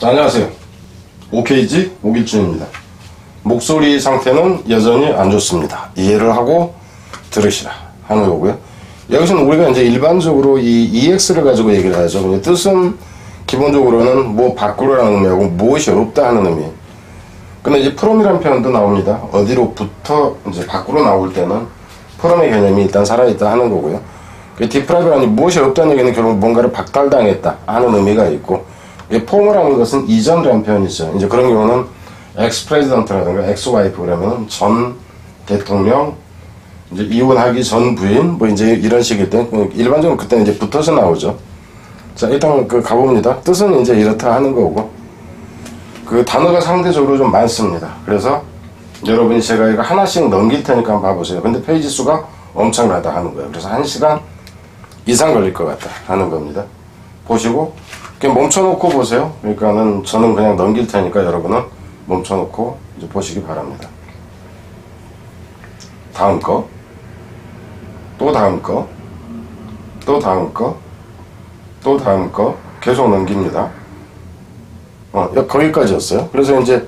자, 안녕하세요. OKG 오길준입니다. 목소리 상태는 여전히 안 좋습니다. 이해를 하고 들으시라 하는 거고요. 여기서는 우리가 이제 일반적으로 이 EX를 가지고 얘기를 하죠. 뜻은 기본적으로는 뭐 밖으로라는 의미하고 무엇이 없다 하는 의미. 근데 이제 프롬이라는 표현도 나옵니다. 어디로부터 이제 밖으로 나올 때는 프롬의 개념이 일단 살아있다 하는 거고요. 디프라이브라니 무엇이 없다는 얘기는 결국 뭔가를 박탈당했다 하는 의미가 있고, 포머라는 것은 이전이라는 표현이죠. 이제 그런 경우는 엑스-프레지던트라든가 엑스-와이프 그러면 전 대통령, 이제 이혼하기 전 부인, 뭐 이제 이런 식일 때 일반적으로 그때는 이제 붙어서 나오죠. 자, 일단 가봅니다. 뜻은 이제 이렇다 하는 거고, 그 단어가 상대적으로 좀 많습니다. 그래서 여러분이 제가 이거 하나씩 넘길 테니까 한번 봐보세요. 근데 페이지 수가 엄청나다 하는 거예요. 그래서 1시간 이상 걸릴 것 같다 하는 겁니다. 보시고 그냥 멈춰놓고 보세요. 그러니까는 저는 그냥 넘길 테니까 여러분은 멈춰놓고 이제 보시기 바랍니다. 다음 거, 또 다음 거, 또 다음 거, 또 다음 거 계속 넘깁니다. 거기까지였어요. 그래서 이제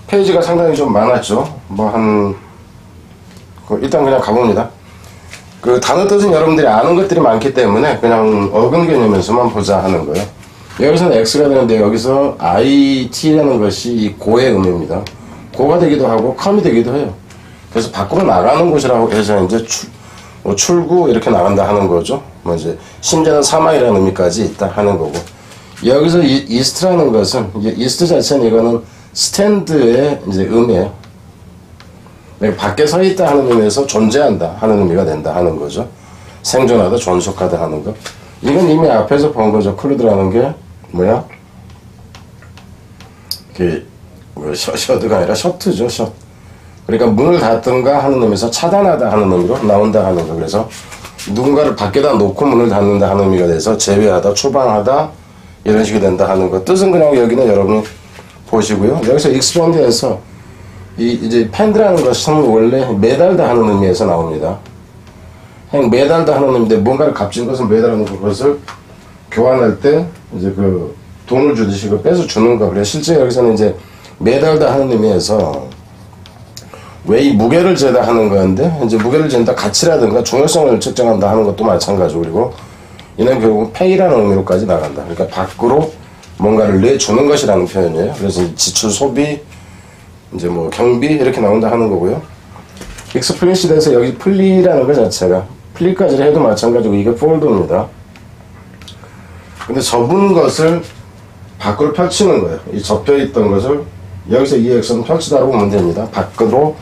페이지가 상당히 좀 많았죠. 일단 그냥 가봅니다. 그 단어 뜻은 여러분들이 아는 것들이 많기 때문에 그냥 어근 개념에서만 보자 하는 거예요. 여기서는 X가 되는데 여기서 IT라는 것이 이 고의 의미입니다. 고가 되기도 하고 컴이 되기도 해요. 그래서 밖으로 나가는 곳이라고 해서 이제 출구 이렇게 나간다 하는 거죠. 뭐 이제 심지어는 사망이라는 의미까지 있다 하는 거고. 여기서 이스트라는 것은 이제 이스트 자체는 이거는 스탠드의 이제 의미예요. 밖에 서 있다 하는 의미에서 존재한다 하는 의미가 된다 하는 거죠. 생존하다, 존속하다 하는 거. 이건 이미 앞에서 본 거죠. 클루드라는 게 뭐야? 셔드가 아니라 셔트죠. 셔트. 그러니까 문을 닫든가 하는 의미에서 차단하다 하는 의미로 나온다 하는 거. 그래서 누군가를 밖에다 놓고 문을 닫는다 하는 의미가 돼서 제외하다, 추방하다 이런 식이 된다 하는 거. 뜻은 그냥 여기는 여러분이 보시고요. 여기서 익스펀드에서 이제 팬드라는 것은 원래 매달다 하는 의미에서 나옵니다. 그냥 매달다 하는 의미인데 뭔가를 값진 것을 매달아놓고 그것을 교환할 때 이제 그 돈을 주듯이 그 빼서 주는 거. 그래서 실제 여기서는 이제 매달다 하는 의미에서 왜 이 무게를 재다 하는 건데 이제 무게를 재다 가치라든가 중요성을 측정한다 하는 것도 마찬가지고, 그리고 이는 결국 페이라는 의미로까지 나간다. 그러니까 밖으로 뭔가를 내주는 것이라는 표현이에요. 그래서 지출, 소비, 이제 뭐 경비 이렇게 나온다 하는 거고요. 익스플리시트에서 여기 플리라는 것 자체가 플리까지 해도 마찬가지고 이게 폴더입니다. 근데 접은 것을 밖으로 펼치는 거예요. 이 접혀있던 것을 여기서 이 액션은 펼치다라고 보면 됩니다. 밖으로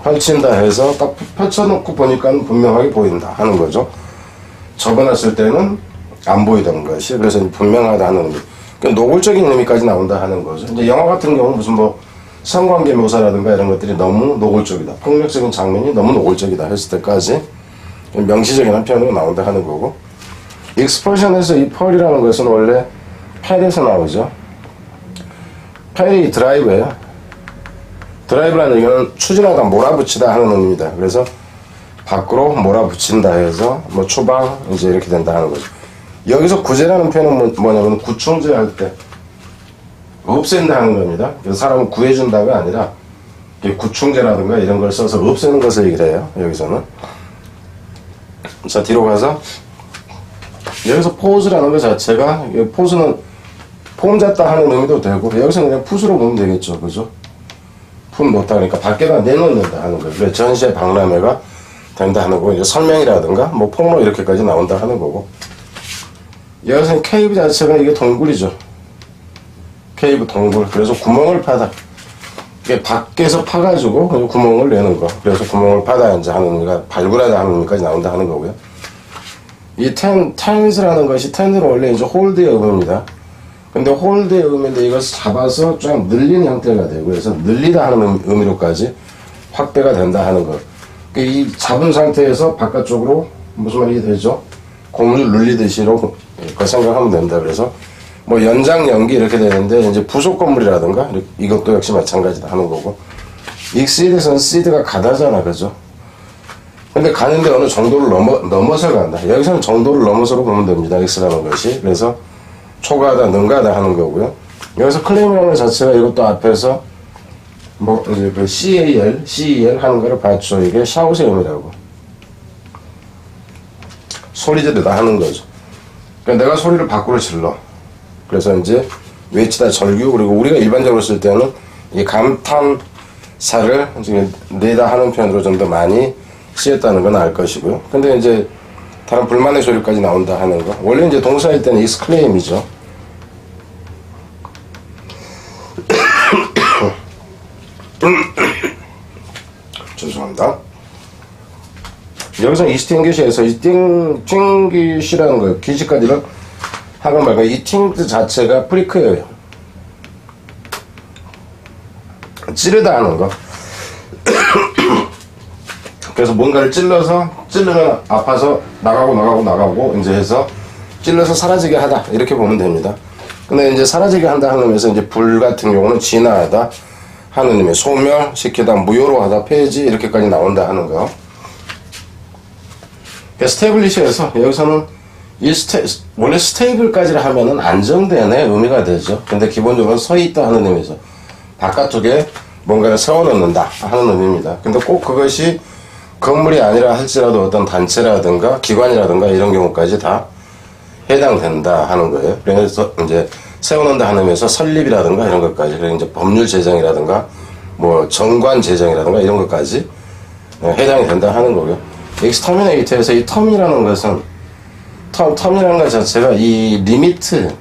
펼친다 해서 딱 펼쳐놓고 보니까 분명하게 보인다 하는 거죠. 접어놨을 때는 안 보이던 것이, 그래서 분명하다 하는 의미. 그러니까 노골적인 의미까지 나온다 하는 거죠. 이제 영화 같은 경우는 무슨 뭐 성관계 묘사라든가 이런 것들이 너무 노골적이다, 폭력적인 장면이 너무 노골적이다 했을 때까지 명시적인 표현으로 나온다 하는 거고, 익스퍼션에서 이 펄이라는 것은 원래 펠에서 나오죠. 펠이 드라이브예요. 드라이브라는 얘기는 추진하다, 몰아붙이다 하는 의미입니다. 그래서 밖으로 몰아붙인다 해서 뭐 추방 이제 이렇게 된다 하는 거죠. 여기서 구제라는 표현은 뭐냐면 구충제할 때 없앤다 하는 겁니다. 그래서 사람을 구해준다가 아니라 구충제라든가 이런 걸 써서 없애는 것을 얘기를 해요. 여기서는. 자, 뒤로 가서 여기서 포즈라는 것 자체가, 포즈는 폼 잡다 하는 의미도 되고, 여기서는 그냥 풋으로 보면 되겠죠. 그죠? 품 놓다, 그러니까 밖에다 내놓는다 하는 거예요. 그래서 전시회 박람회가 된다 하는 거고, 이제 설명이라든가 뭐 폭로 이렇게까지 나온다 하는 거고, 여기서는 케이브 자체가 이게 동굴이죠. 케이브 동굴. 그래서 구멍을 파다. 이게 밖에서 파가지고 구멍을 내는 거. 그래서 구멍을 파다 이제 하는 의미가, 발굴하다 하는 의미까지 나온다 하는 거고요. 이 텐스라는 것이 텐으로 원래 이제 홀드의 의미입니다. 근데 홀드의 의미인데 이것을 잡아서 좀 늘리는 형태가 되고, 그래서 늘리다 하는 의미로까지 확대가 된다 하는 것. 이 잡은 상태에서 바깥쪽으로 무슨 말이 되죠? 고무줄 늘리듯이로 그 생각하면 된다. 그래서 뭐 연장 연기 이렇게 되는데, 이제 부속 건물이라든가 이것도 역시 마찬가지다 하는 거고, 익시드에서는 시드가 가다잖아, 그죠? 근데 가는데 어느 정도를 넘어서 간다. 여기서는 정도를 넘어서로 보면 됩니다. X라는 것이. 그래서 초과하다, 능가하다 하는 거고요. 여기서 클레임이라는 것 자체가 이것도 앞에서 뭐 이제 그 CEL 하는 거를 봤죠. 이게 샤우셈이라고 소리 지르다 하는 거죠. 그러니까 내가 소리를 밖으로 질러. 그래서 이제 외치다 절규, 그리고 우리가 일반적으로 쓸 때는 이 감탄사를 이제 내다 하는 표현으로 좀 더 많이 쓰였다는 건 알 것이고요. 근데 이제 다른 불만의 소리까지 나온다 하는 거. 원래 이제 동사일 때는 exclaim이죠. 죄송합니다. 여기서 extinguish에서 extinguish라는 거예요. 기지까지는 하고 말고 extinct 자체가 프리크예요. 찌르다 하는 거. 그래서 뭔가를 찔르면 아파서 나가고 이제 해서 찔러서 사라지게 하다 이렇게 보면 됩니다. 근데 이제 사라지게 한다 하는 의미에서 이제 불 같은 경우는 진화하다 하는 의미, 소멸시키다, 무효로 하다, 폐지 이렇게까지 나온다 하는 거. 스테이블리시에서 여기서는 원래 스테이블까지를 하면은 안정되네 의미가 되죠. 근데 기본적으로 서 있다 하는 의미에서 바깥쪽에 뭔가를 세워놓는다 하는 의미입니다. 근데 꼭 그것이 건물이 아니라 할지라도 어떤 단체라든가 기관이라든가 이런 경우까지 다 해당된다 하는 거예요. 그래서 이제 세워놓는다 하는 의미에서 설립이라든가 이런 것까지, 그리고 이제 법률 제정이라든가 뭐 정관 제정이라든가 이런 것까지 해당이 된다 하는 거고요. exterminate에서 이 텀이라는 것은 텀이라는 것 자체가 이 리미트,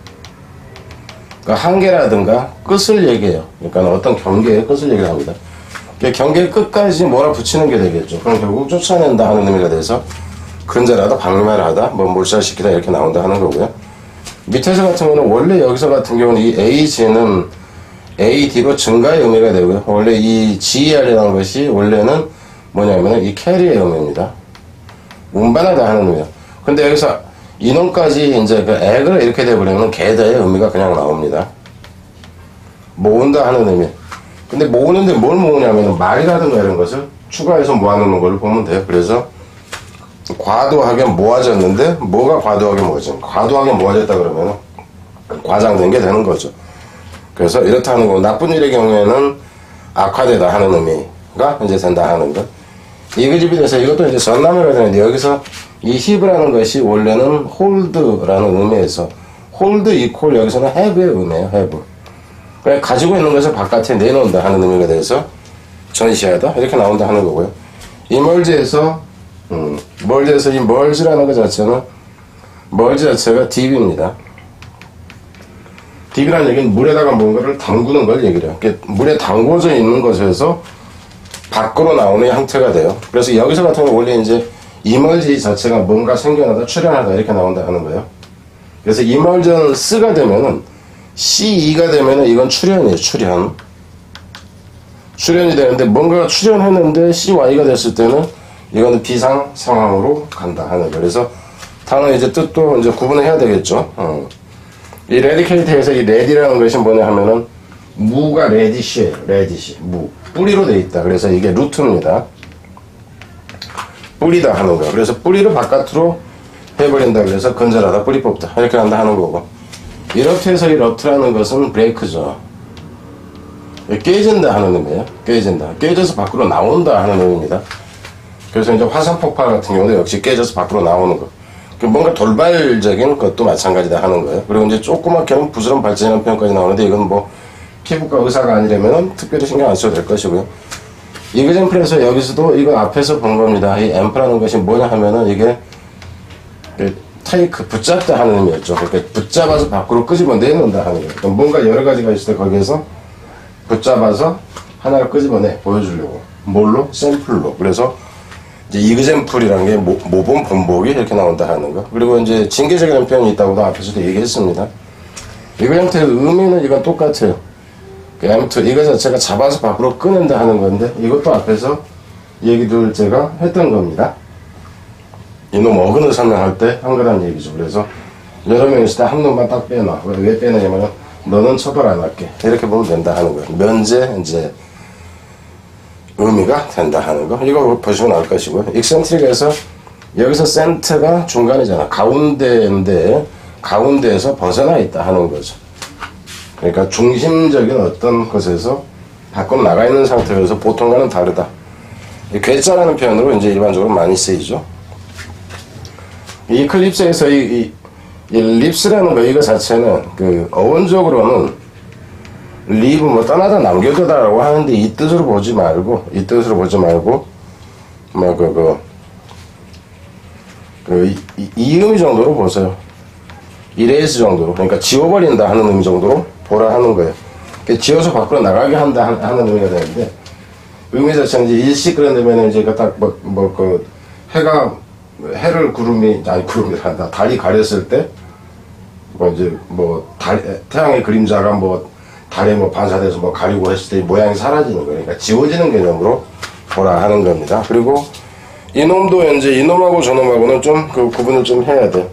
그러니까 한계라든가 끝을 얘기해요. 그러니까 어떤 경계의 끝을 얘기합니다. 경계의 끝까지 몰아붙이는 게 되겠죠. 그럼 결국 쫓아낸다 하는 의미가 돼서 근절하다, 박멸하다, 뭐 몰살시키다 이렇게 나온다 하는 거고요. 밑에서 같은 경우는 원래 여기서 같은 경우는 이 AG는 AD로 증가의 의미가 되고요. 원래 이 GER이라는 것이 원래는 뭐냐면은 이 캐리의 의미입니다. 운반하다 하는 의미예요. 근데 여기서 이놈까지 이제 그 액을 이렇게 돼버리면 개다의 의미가 그냥 나옵니다. 모은다 하는 의미. 근데 모으는데 뭘 모으냐면 말이라든가 이런 것을 추가해서 모아놓는 걸 보면 돼요. 그래서 과도하게 모아졌는데 뭐가 과도하게 모아졌냐? 과도하게 모아졌다 그러면 과장된 게 되는 거죠. 그래서 이렇다 하는 거고, 나쁜 일의 경우에는 악화되다 하는 의미가 이제 된다 하는 것. 이그집이 돼서 이것도 이제 전남이라 되는데 여기서 이 히브라는 것이 원래는 홀드라는 의미에서 홀드 이퀄 여기서는 have의 의미예요. have. 그냥 가지고 있는 것을 바깥에 내놓는다 하는 의미가 돼서 전시하다 이렇게 나온다 하는 거고요. 이멀지에서 멀지에서 이 멀지라는 것 자체는 멀지 자체가 딥입니다. 딥이라는 얘기는 물에다가 뭔가를 담그는 걸 얘기해요. 물에 담궈져 있는 것에서 밖으로 나오는 형태가 돼요. 그래서 여기서 같은 경우 원래 이제 이멀지 자체가 뭔가 생겨나다, 출현하다 이렇게 나온다 하는 거예요. 그래서 이멀전 쓰가 되면은 CE가 되면은 이건 출현이에요. 출현이 되는데 뭔가가 출현했는데 CY가 됐을 때는 이거는 비상 상황으로 간다 하는 거예요. 그래서 단어 이제 뜻도 이제 구분을 해야 되겠죠. 이 레디케이트에서 이 레디라는 것이 뭐냐 하면은 무가 레디시예요. 레디시 무 뿌리로 되어 있다. 그래서 이게 루트입니다. 뿌리다 하는 거. 그래서 뿌리를 바깥으로 해버린다. 그래서 건절하다, 뿌리 뽑다 이렇게 한다 하는 거고. 이렇게 해서 이 러트라는 것은 브레이크죠. 깨진다 하는 의미예요. 깨진다. 깨져서 밖으로 나온다 하는 의미입니다. 그래서 이제 화산 폭발 같은 경우도 역시 깨져서 밖으로 나오는 거. 뭔가 돌발적인 것도 마찬가지다 하는 거예요. 그리고 이제 조그맣게 하면 부스럼 발전이라는 표현까지 나오는데 이건 뭐 피부과 의사가 아니라면 특별히 신경 안 써도 될 것이고요. 이그젠플에서 여기서도 이거 앞에서 본 겁니다. 이 앰프라는 것이 뭐냐 하면은 이게 테이크, 붙잡다 하는 의미였죠. 그러니까 붙잡아서 밖으로 끄집어내놓는다 하는 거예요. 그러니까 뭔가 여러 가지가 있을 때 거기에서 붙잡아서 하나를 끄집어내 보여주려고. 뭘로? 샘플로. 그래서 이제 이그젠플이라는 게 모범 본보기 이렇게 나온다 하는 거. 그리고 이제 징계적인 표현이 있다고도 앞에서도 얘기했습니다. 이거 형태의 의미는 이건 똑같아요. 아무튼 이거 자체가 잡아서 밖으로 꺼낸다 하는 건데 이것도 앞에서 얘기들 제가 했던 겁니다. 이놈 어근을 설명할 때 한 거란 얘기죠. 그래서 여러 명 있을 때 한 놈만 딱 빼놔. 왜 빼느냐면 너는 처벌 안 할게 이렇게 보면 된다 하는 거예요. 면제 이제 의미가 된다 하는 거. 이거 보시면 알 것이고요. 익센트릭에서 여기서 센터가 중간이잖아. 가운데인데 가운데에서 벗어나 있다 하는 거죠. 그러니까 중심적인 어떤 것에서 밖으로 나가 있는 상태여서 보통과는 다르다. 이 괴짜라는 표현으로 이제 일반적으로 많이 쓰이죠. 이 클립스에서 이 립스라는 거 이거 자체는 그 어원적으로는 리브 뭐 떠나다 남겨두다라고 하는데 이 뜻으로 보지 말고 뭐 이 의미 정도로 보세요. 이레이스 정도로, 그러니까 지워버린다 하는 의미 정도로 보라 하는 거예요. 그러니까 지워서 밖으로 나가게 한다 하는 의미가 되는데, 의미 자체는 이제 일시 그런다면 이제 딱 해를 구름이란다. 달이 가렸을 때, 태양의 그림자가 달에 반사돼서 가리고 했을 때 모양이 사라지는 거예요. 그러니까 지워지는 개념으로 보라 하는 겁니다. 그리고 이놈도 이제 이놈하고 저놈하고는 좀 그 구분을 좀 해야 돼.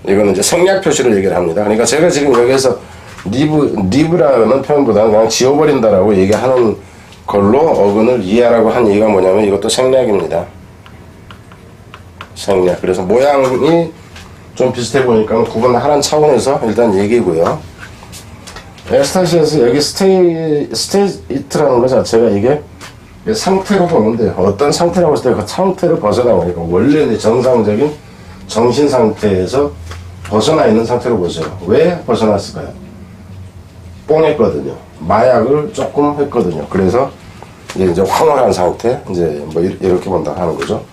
이거는 이제 생략 표시를 얘기를 합니다. 그러니까 제가 지금 여기에서 리브라는 표현보다는 그냥 지워버린다라고 얘기하는 걸로 어근을 이해하라고 한 얘기가 뭐냐면 이것도 생략입니다. 생략. 그래서 모양이 좀 비슷해 보니까 구분하라는 차원에서 일단 얘기고요. 엑스타시에서 여기 스테이트라는 것 자체가 이게 상태로 보면 돼요. 어떤 상태라고 했을 때 그 상태를 벗어나오니까 원래 정상적인 정신 상태에서 벗어나 있는 상태로 보세요. 왜 벗어났을까요? 뽕했거든요. 마약을 조금 했거든요. 그래서 이제 황홀한 상태, 이제 뭐 이렇게 본다 하는 거죠.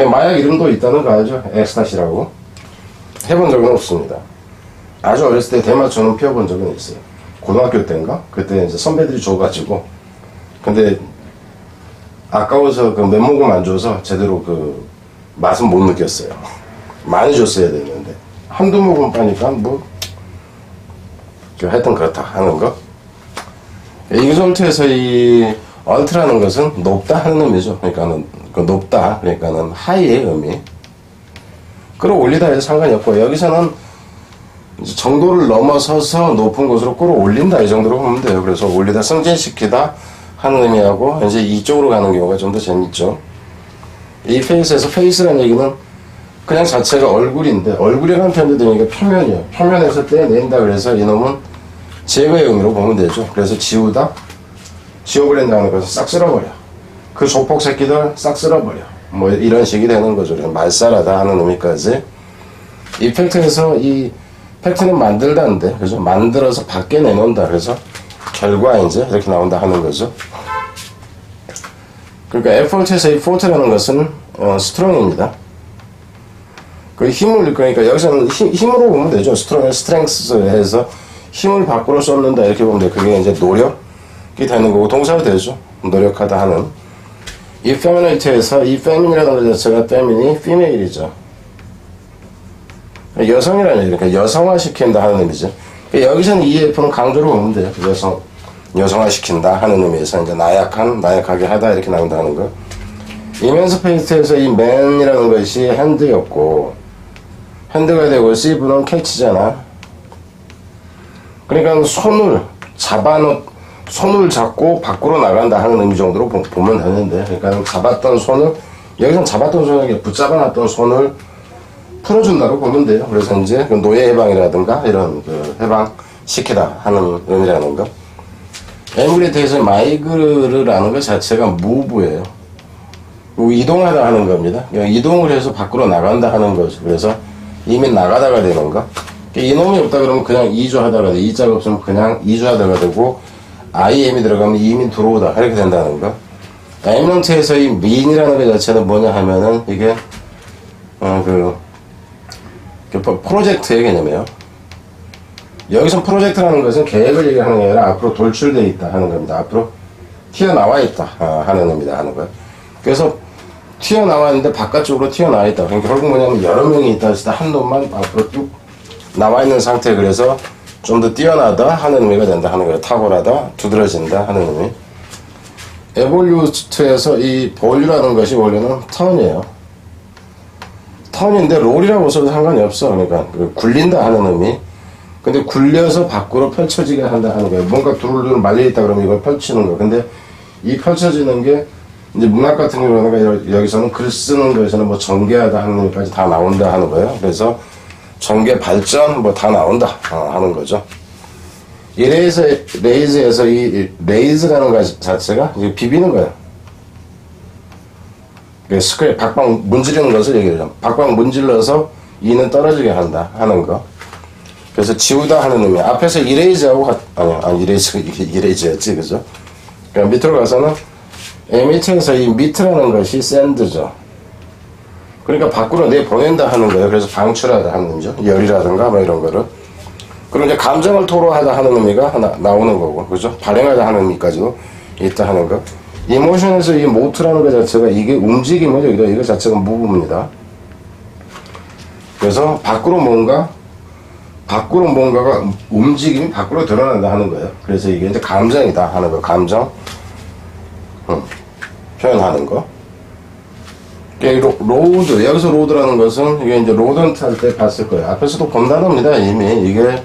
마약 이름도 있다는 거 알죠? 엑스타시라고. 해본 적은 없습니다. 아주 어렸을 때 대마초는 피워본 적은 있어요. 고등학교 때인가? 그때 이제 선배들이 줘가지고. 근데 아까워서 그 몇 모금 안 줘서 제대로 그 맛은 못 느꼈어요. 많이 줬어야 되는데. 한두 모금 빠니까 하여튼 그렇다 하는 거. 이것부터 이 얼트라는 것은 높다 하는 의미죠. 그러니까는 높다, 그러니까는 하이의 의미. 끌어올리다 해서 상관이 없고, 여기서는 정도를 넘어서서 높은 곳으로 끌어올린다 이 정도로 보면 돼요. 그래서 올리다, 승진시키다 하는 의미하고 이제 이쪽으로 가는 경우가 좀 더 재밌죠. 이 페이스에서 페이스라는 얘기는 그냥 자체가 얼굴인데, 얼굴이라는 표현도 되니까 표면이에요. 표면에서 떼낸다 그래서 이놈은 제거의 의미로 보면 되죠. 그래서 지우다, 지워버린다는 것은 싹 쓸어버려. 그 조폭 새끼들 싹 쓸어버려. 뭐 이런 식이 되는 거죠. 말살하다 하는 의미까지. 이 팩트에서 이 팩트는 만들다인데, 그죠? 만들어서 밖에 내놓는다. 그래서 결과 이제 이렇게 나온다 하는 거죠. 그러니까 에포트에서 이 포트라는 것은 스트롱입니다. 그 힘을, 그러니까 여기서는 힘으로 보면 되죠. 스트렝스해서 힘을 밖으로 쏟는다 이렇게 보면 돼요. 그게 이제 노력이 되는 거고 동사가 되죠. 노력하다 하는. 이 페미니티에서 이 페민이라는 것 자체가 페민이 피메일이죠. 여성이라는 얘기, 그러니까 여성화시킨다 하는 의미죠. 여기서는 이 F는 강조로 보면 돼요. 여성화시킨다 하는 의미에서 이제 나약하게 하다 이렇게 나온다 하는 거. 이면스페이스에서 이 man이라는 것이 핸드였고, 핸드가 되고 시브는 캐치잖아. 그러니까 손을 잡고 밖으로 나간다 하는 의미 정도로 보면 되는데, 그러니까 잡았던 손을, 여기서는 잡았던 손을 붙잡아놨던 손을 풀어준다고 보면 돼요. 그래서 이제 노예 해방이라든가 이런 해방시키다 하는 의미라는 거. 에미리트에서 마이그르라는 것 자체가 무브예요. 이동하다 하는 겁니다. 이동을 해서 밖으로 나간다 하는 거죠. 그래서 이미 나가다가 되는 거. 이놈이 없다 그러면 그냥 이주하다가 돼. 이자가 없으면 그냥 이주하다가 되고, IM이 들어가면 이미 들어오다 이렇게 된다는 거. M명체에서 이 mean이라는 것 자체는 뭐냐 하면은 이게 프로젝트의 개념이에요. 여기서 프로젝트라는 것은 계획을 얘기하는 게 아니라 앞으로 돌출되어 있다 하는 겁니다. 앞으로 튀어나와 있다 하는 겁니다. 하는 거예요. 그래서 튀어나와 있는데 바깥쪽으로 튀어나와 있다. 그러니까 결국 뭐냐면 여러 명이 있다 했을 때 한 놈만 앞으로 쭉 나와 있는 상태. 그래서 좀 더 뛰어나다 하는 의미가 된다 하는 거예요. 탁월하다, 두드러진다 하는 의미. 에볼루트에서 이 볼류라는 것이 원래는 턴이에요. 턴인데 롤이라고 써도 상관이 없어. 그러니까 굴린다 하는 의미. 근데 굴려서 밖으로 펼쳐지게 한다 하는 거예요. 뭔가 두루두루 말려있다 그러면 이걸 펼치는 거. 근데 이 펼쳐지는 게 이제 문학 같은 경우는 여기서는 글 쓰는 거에서는 뭐 전개하다 하는 의미까지 다 나온다 하는 거예요. 그래서 전개 발전 뭐 다 나온다 하는 거죠. 레이즈에서 이 레이즈라는 것 자체가 이제 비비는 거예요. 스퀘어, 박박 문지르는 것을 얘기해요. 박박 문질러서 이는 떨어지게 한다 하는 거. 그래서 지우다 하는 의미. 앞에서 이레이즈하고 이레이즈였지, 그죠? 그러니까 밑으로 가서는 밑에서 이 밑이라는 것이 샌드죠. 그러니까 밖으로 내보낸다 하는 거예요. 그래서 방출하다 하는 의미죠. 열이라든가 뭐 이런 거를. 그리고 이제 감정을 토로하다 하는 의미가 하나 나오는 거고, 그죠? 발행하다 하는 의미까지도 있다 하는 거. 이모션에서 이 모트라는 것 자체가 이게 움직임이죠. 이거 자체가 무브입니다. 그래서 밖으로 뭔가가 움직임이 밖으로 드러난다 하는 거예요. 그래서 이게 이제 감정이다 하는 거. 감정. 표현하는 거. 로드. 여기서 로드라는 것은 이게 이제 로던트 할 때 봤을 거예요. 앞에서도 본다답니다. 이미. 이게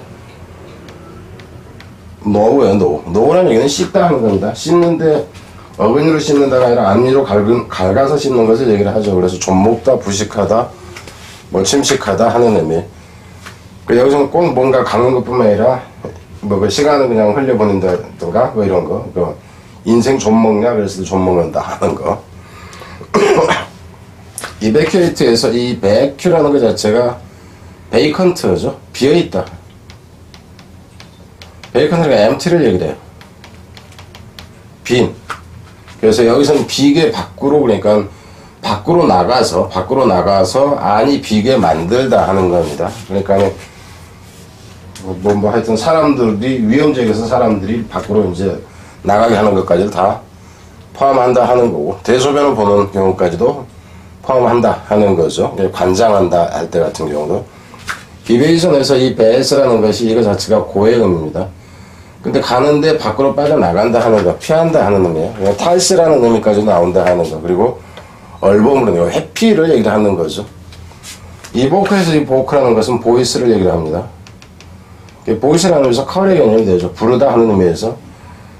노우예요, 노우. 노우라는 얘기는 씻다 하는 겁니다. 씻는데 어근이로 씻는다가 아니라 앞니로 갉아서 씻는 것을 얘기를 하죠. 그래서 좀 먹다, 부식하다, 뭐 침식하다 하는 의미. 여기서는 꼭 뭔가 강한 것뿐만 아니라 뭐 그 시간을 그냥 흘려보낸다든가 뭐 이런 거. 그 인생 좀 먹냐 그랬을 때 좀 먹는다 하는 거. 이베큐에이트에서 이 베큐라는 것 자체가 베이컨트죠. 비어있다. 베이컨트가 empty를 얘기를 해요. 빈. 그래서 여기서는 비게 밖으로, 그러니까 밖으로 나가서 안이 비게 만들다 하는 겁니다. 그러니까 뭐 하여튼 사람들이 위험지역에서 사람들이 밖으로 이제 나가게 하는 것까지를 다 포함한다 하는 거고, 대소변을 보는 경우까지도 포함한다 하는 거죠. 관장한다 할 때 같은 경우도. 비베이션에서 이 베스라는 것이 이거 자체가 고해음입니다. 근데 가는데 밖으로 빠져나간다 하는 거, 피한다 하는 의미예요. 탈스라는 의미까지 나온다 하는 거. 그리고 얼버무리는 해피를 얘기를 하는 거죠. 이보크에서 이 보크라는 것은 보이스를 얘기를 합니다. 보이스라는 의미에서 컬의 개념이 되죠. 부르다 하는 의미에서.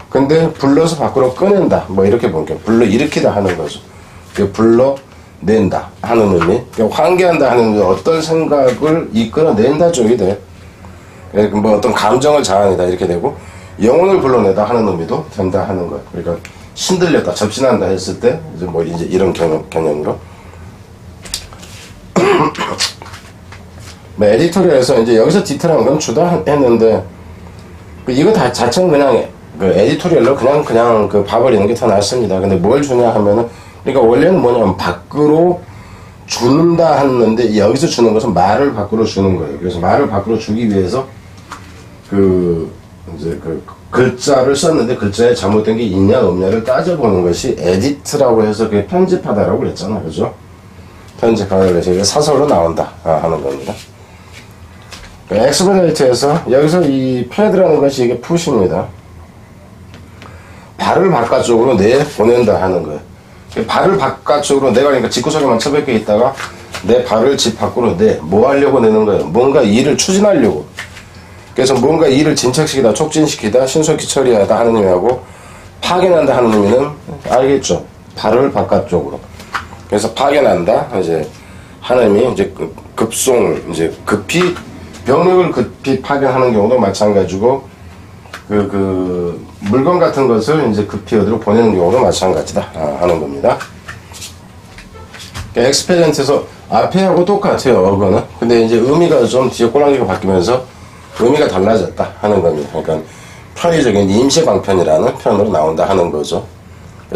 근데 불러서 밖으로 꺼낸다. 뭐 이렇게 볼게요. 불러일으키다 하는 거죠. 불러낸다 하는 의미. 환기한다 하는 의미. 어떤 생각을 이끌어낸다 쪽이 돼. 뭐 어떤 감정을 자아내다 이렇게 되고, 영혼을 불러내다 하는 의미도 된다 하는 거예요. 그러니까 신들렸다, 접신한다 했을 때 이제 뭐 이제 이런 개념으로. 뭐 에디토리얼에서 이제 여기서 디테일한 건 주다 했는데, 이거 다 자체는 그냥 그 에디토리얼로 그냥 그 봐버리는 게 더 낫습니다. 근데 뭘 주냐 하면은, 그러니까 원래는 뭐냐면 밖으로 주는다 했는데 여기서 주는 것은 말을 밖으로 주는 거예요. 그래서 말을 밖으로 주기 위해서 이제 글자를 썼는데 글자에 잘못된 게 있냐 없냐를 따져보는 것이 에디트라고 해서 그게 편집하다라고 그랬잖아. 그죠? 편집하다 그래서 사설로 나온다 하는 겁니다. 엑스퍼레이트에서 여기서 이 패드라는 것이 이게 푸시입니다. 발을 바깥쪽으로 내보낸다 하는 거예요. 발을 바깥쪽으로 내가 그러니까 집구석에만 처박혀 있다가 내 발을 집 밖으로 뭐 하려고 내는 거예요? 뭔가 일을 추진하려고. 그래서 뭔가 일을 진척시키다, 촉진시키다, 신속히 처리하다 하는 의미하고, 파견한다 하는 의미는 알겠죠? 발을 바깥쪽으로. 그래서 파견한다, 이제 하는 의미, 이제 급송, 이제 급히 병력을 급히 파견하는 경우도 마찬가지고, 물건 같은 것을 이제 급히 어디로 보내는 경우도 마찬가지다 하는 겁니다. 엑스페리언트에서 앞에하고 똑같아요, 어거는. 근데 이제 의미가 좀 뒤에 꼬랑지가 바뀌면서 의미가 달라졌다 하는 겁니다. 그러니까 편의적인 임시방편이라는 표현으로 나온다 하는 거죠.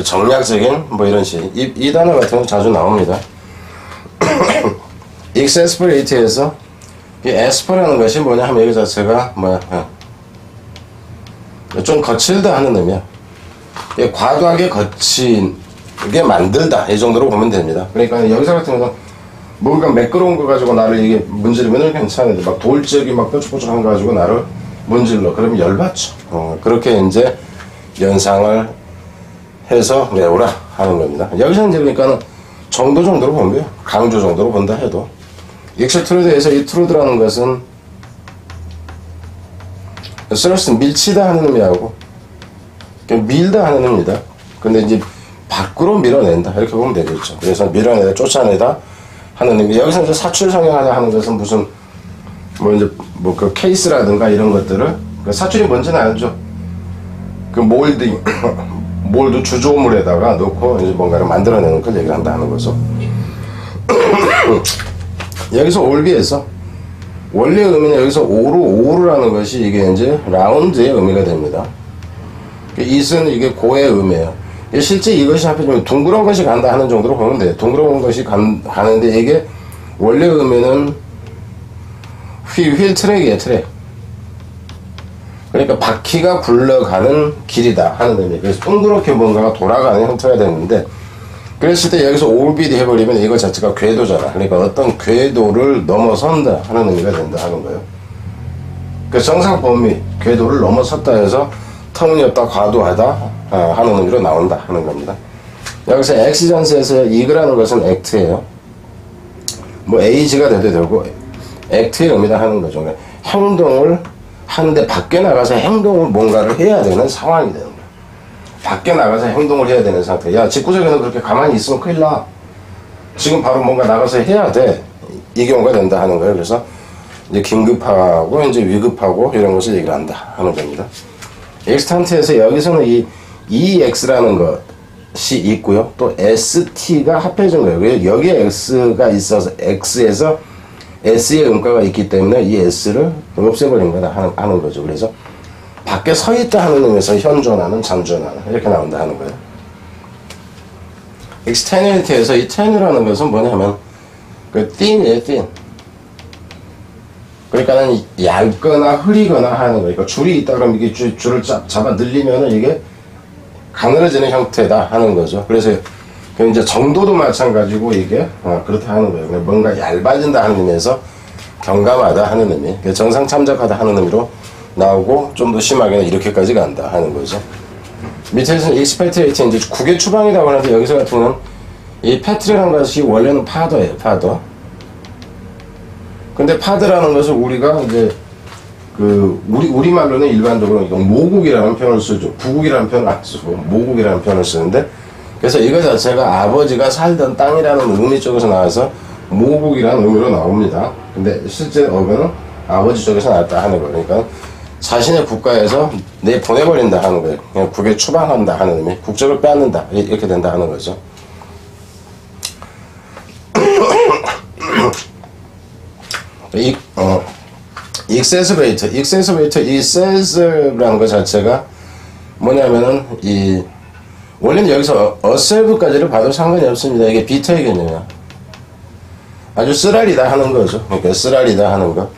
정략적인 뭐 이런 식. 이 단어 같은 거 자주 나옵니다. exasperate에서 이 asper라는 것이 뭐냐 하면 이거 자체가 뭐야, 좀 거칠다 하는 의미야. 과도하게 거치게 만들다 이 정도로 보면 됩니다. 그러니까 여기서 같은 경우는 뭔가 매끄러운 거 가지고 나를 이게 문지르면 괜찮은데 막 돌적이 막 뾰족뾰족한 거 가지고 나를 문질러 그러면 열받죠. 그렇게 이제 연상을 해서 외우라 하는 겁니다. 여기서 이제 그러니까는 정도로 보면 돼요. 강조 정도로 본다 해도. 익스트루드에서 이 트루드라는 것은 스러스 밀치다 하는 의미하고 밀다 하는 의미입니다. 근데 이제 밖으로 밀어낸다 이렇게 보면 되겠죠. 그래서 밀어내다, 쫓아내다 하는 의미. 여기서 이제 사출 성형하다 하는 것은 무슨 뭐 이제 뭐 그 케이스라든가 이런 것들을 그 사출이 뭔지는 알죠? 그 몰딩, 몰드 주조물에다가 넣고 이제 뭔가를 만들어내는 걸 얘기를 한다는 거죠. 여기서 올비에서 원래 의미는 여기서 오르라는 것이 이게 이제 라운드의 의미가 됩니다. it은 이게 고의 의미예요. 실제 이것이 하필이면 둥그런 것이 간다 하는 정도로 보면 돼요. 둥그런 것이 가는데 이게 원래 의미는 휠 트랙이에요, 트랙. 그러니까 바퀴가 굴러가는 길이다 하는 의미. 그래서 둥그렇게 뭔가가 돌아가는 형태가 되는데, 그랬을 때 여기서 올비드 해버리면 이거 자체가 궤도잖아. 그러니까 어떤 궤도를 넘어선다 하는 의미가 된다 하는 거예요. 그 정상 범위, 궤도를 넘어섰다 해서 터무니없다, 과도하다 하는 의미로 나온다 하는 겁니다. 여기서 엑시전스에서 이그라는 것은 액트예요. 뭐 에이지가 돼도 되고 액트의 의미다 하는 거죠. 그러니까 행동을 하는데 밖에 나가서 행동을 뭔가를 해야 되는 상황이 되는 거예요. 밖에 나가서 행동을 해야 되는 상태. 야, 집구석에서 그렇게 가만히 있으면 큰일 나. 지금 바로 뭔가 나가서 해야 돼. 이 경우가 된다 하는 거예요. 그래서 이제 긴급하고 이제 위급하고 이런 것을 얘기를 한다 하는 겁니다. 엑스탄트에서 여기서는 이 EX라는 것이 있고요. 또 ST가 합해진 거예요. 여기에 X가 있어서 X에서 S의 음가가 있기 때문에 이 S를 없애버린 거다 하는 거죠. 그래서 밖에 서 있다 하는 의미에서 현존하는, 잠존하는 이렇게 나온다 하는 거예요. extenuity에서 이 tenu라는 것은 뭐냐면 그 thin이에요, thin. 그러니까는 얇거나 흐리거나 하는 거예요. 그러니까 줄이 있다 그러면 이게 줄을 잡아 늘리면은 이게 가늘어지는 형태다 하는 거죠. 그래서 이제 정도도 마찬가지고 이게 그렇다 하는 거예요. 뭔가 얇아진다 하는 의미에서 경감하다 하는 의미, 정상 참작하다 하는 의미로 나오고 좀 더 심하게는 이렇게까지 간다 하는 거죠. 밑에서는 expectorate 이제 국의 추방이라고 하는데 여기서 같은 경우는 이 패트라는 것이 원래는 파더예요, 파더. 근데 파드라는 것을 우리가 이제 우리말로는 일반적으로 모국이라는 표현을 쓰죠. 부국이라는 표현을 안 쓰고 모국이라는 표현을 쓰는데, 그래서 이거 자체가 아버지가 살던 땅이라는 의미 쪽에서 나와서 모국이라는 의미로 나옵니다. 근데 실제 어근은 아버지 쪽에서 나왔다 하는 거예요. 그러니까 자신의 국가에서 보내버린다 하는 거예요. 그냥 국에 추방한다 하는 의미, 국적을 빼앗는다 이렇게 된다 하는 거죠. exacerbate 이 self라는 것 자체가 뭐냐면은 원래는 여기서 asserve까지를 봐도 상관이 없습니다. 이게 비터의 개념이야. 아주 쓰라리다 하는 거죠. 그러니까 쓰라리다 하는 거,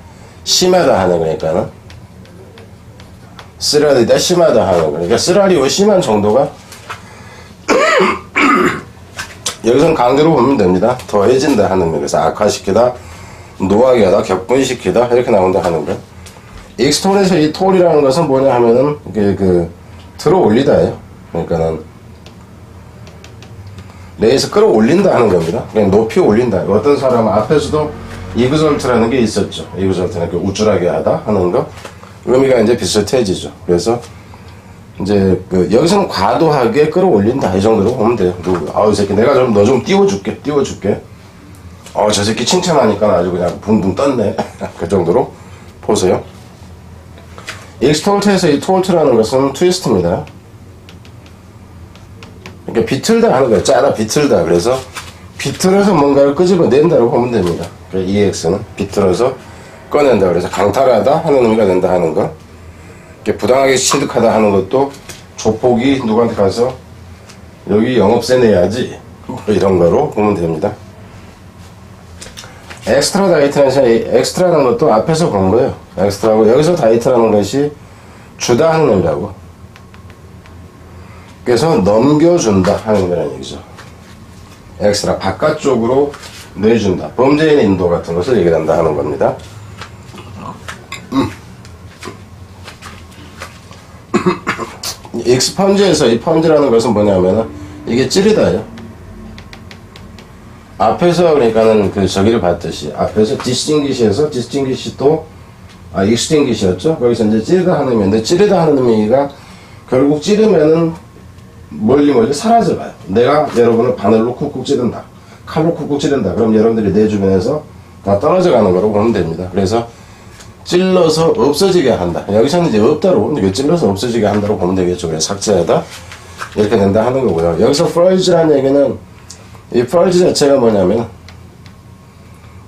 심하다 하는 거니까는 쓰라리다, 심하다 하는 거. 그러니까 쓰라리고 심한 정도가 여기서는 강제로 보면 됩니다. 더해진다 하는 거. 그래서 악화시키다, 노하게 하다, 격분시키다 이렇게 나온다 하는 거. 익스톨에서 이 톨이라는 것은 뭐냐 하면은 들어 올리다예요. 그러니까는 레이에서 끌어올린다 하는 겁니다. 그냥 높이 올린다. 어떤 사람은 앞에서도 이그절트라는 게 있었죠. 이그절트는 우쭐하게 하다 하는 거. 의미가 이제 비슷해지죠. 그래서 이제 여기서는 과도하게 끌어올린다 이 정도로 보면 돼요. 이 새끼 내가 너 좀 띄워줄게. 저 새끼 칭찬하니까 아주 그냥 붕붕 떴네. 그 정도로 보세요. 익스톨트에서 이 톨트라는 것은 트위스트입니다. 그러니까 비틀다 하는 거예요. 짜다, 비틀다. 그래서 비틀어서 뭔가를 끄집어낸다고 보면 됩니다. 그러니까 EX는 비틀어서 꺼낸다. 그래서 강탈하다 하는 의미가 된다 하는 거. 부당하게 취득하다 하는 것도 조폭이 누구한테 가서 여기 영업세 내야지 뭐 이런 거로 보면 됩니다. 엑스트라 다이트는 엑스트라는 것도 앞에서 본 거예요. 엑스트라고 여기서 다이트라는 것이 주다 하는 의미라고. 그래서 넘겨준다 하는 거라는 얘기죠. 엑스트라 바깥쪽으로 내준다. 범죄인 인도 같은 것을 얘기한다 하는 겁니다. 익스펀지에서 이 펀지라는 것은 뭐냐면은 이게 찌르다예요. 앞에서 그러니까는 저기를 봤듯이 앞에서 distinguish에서 distinguish도 extinguish였죠. 거기서 이제 찌르다 하는 의미인데, 찌르다 하는 의미가 결국 찌르면은 멀리 사라져가요. 내가 여러분을 바늘로 쿡쿡 찌른다, 칼로 쿡쿡 찌른다. 그럼 여러분들이 내 주변에서 다 떨어져 가는 거로 보면 됩니다. 그래서 찔러서 없어지게 한다. 여기서는 이제 없다로, 이게 찔러서 없어지게 한다로 보면 되겠죠. 그래서 삭제하다. 이렇게 된다 하는 거고요. 여기서 purge라는 얘기는, 이 purge 자체가 뭐냐면,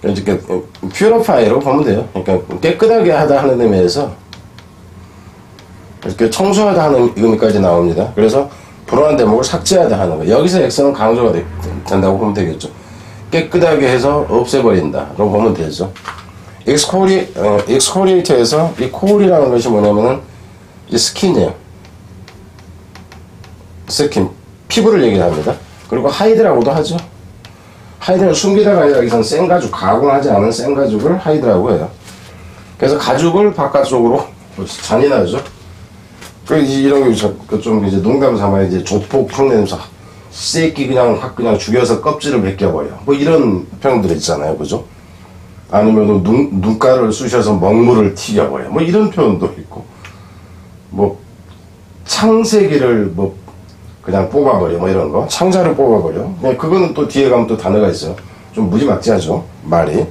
이렇게 purify로 보면 돼요. 그러니까 깨끗하게 하다 하는 의미에서, 이렇게 청소하다 하는 의미까지 나옵니다. 그래서 불안한 대목을 삭제하다 하는 거예요. 여기서 X는 강조가 된다고 보면 되겠죠. 깨끗하게 해서 없애버린다라고 보면 되죠. excoriate에서 이 coal이라는 것이 뭐냐면은 이 스킨이에요. 스킨, 피부를 얘기를 합니다. 그리고 hide라고도 하죠. hide는 숨기다가 아니라 여기서는 생 가죽, 가공하지 않은 생 가죽을 hide라고 해요. 그래서 가죽을 바깥쪽으로, 잔인하죠. 이런 게 좀 이제 농담 삼아 이제 조폭 흉내내면서 새끼 그냥 확 그냥 죽여서 껍질을 벗겨버려. 뭐 이런 표현들 있잖아요. 그죠? 아니면 눈가를 쑤셔서 먹물을 튀겨버려. 뭐 이런 표현도 있고. 뭐 창세기를 뭐 그냥 뽑아버려. 뭐 이런 거. 창자를 뽑아버려. 그거는 또 뒤에 가면 또 단어가 있어요. 좀 무지막지하죠. 말이.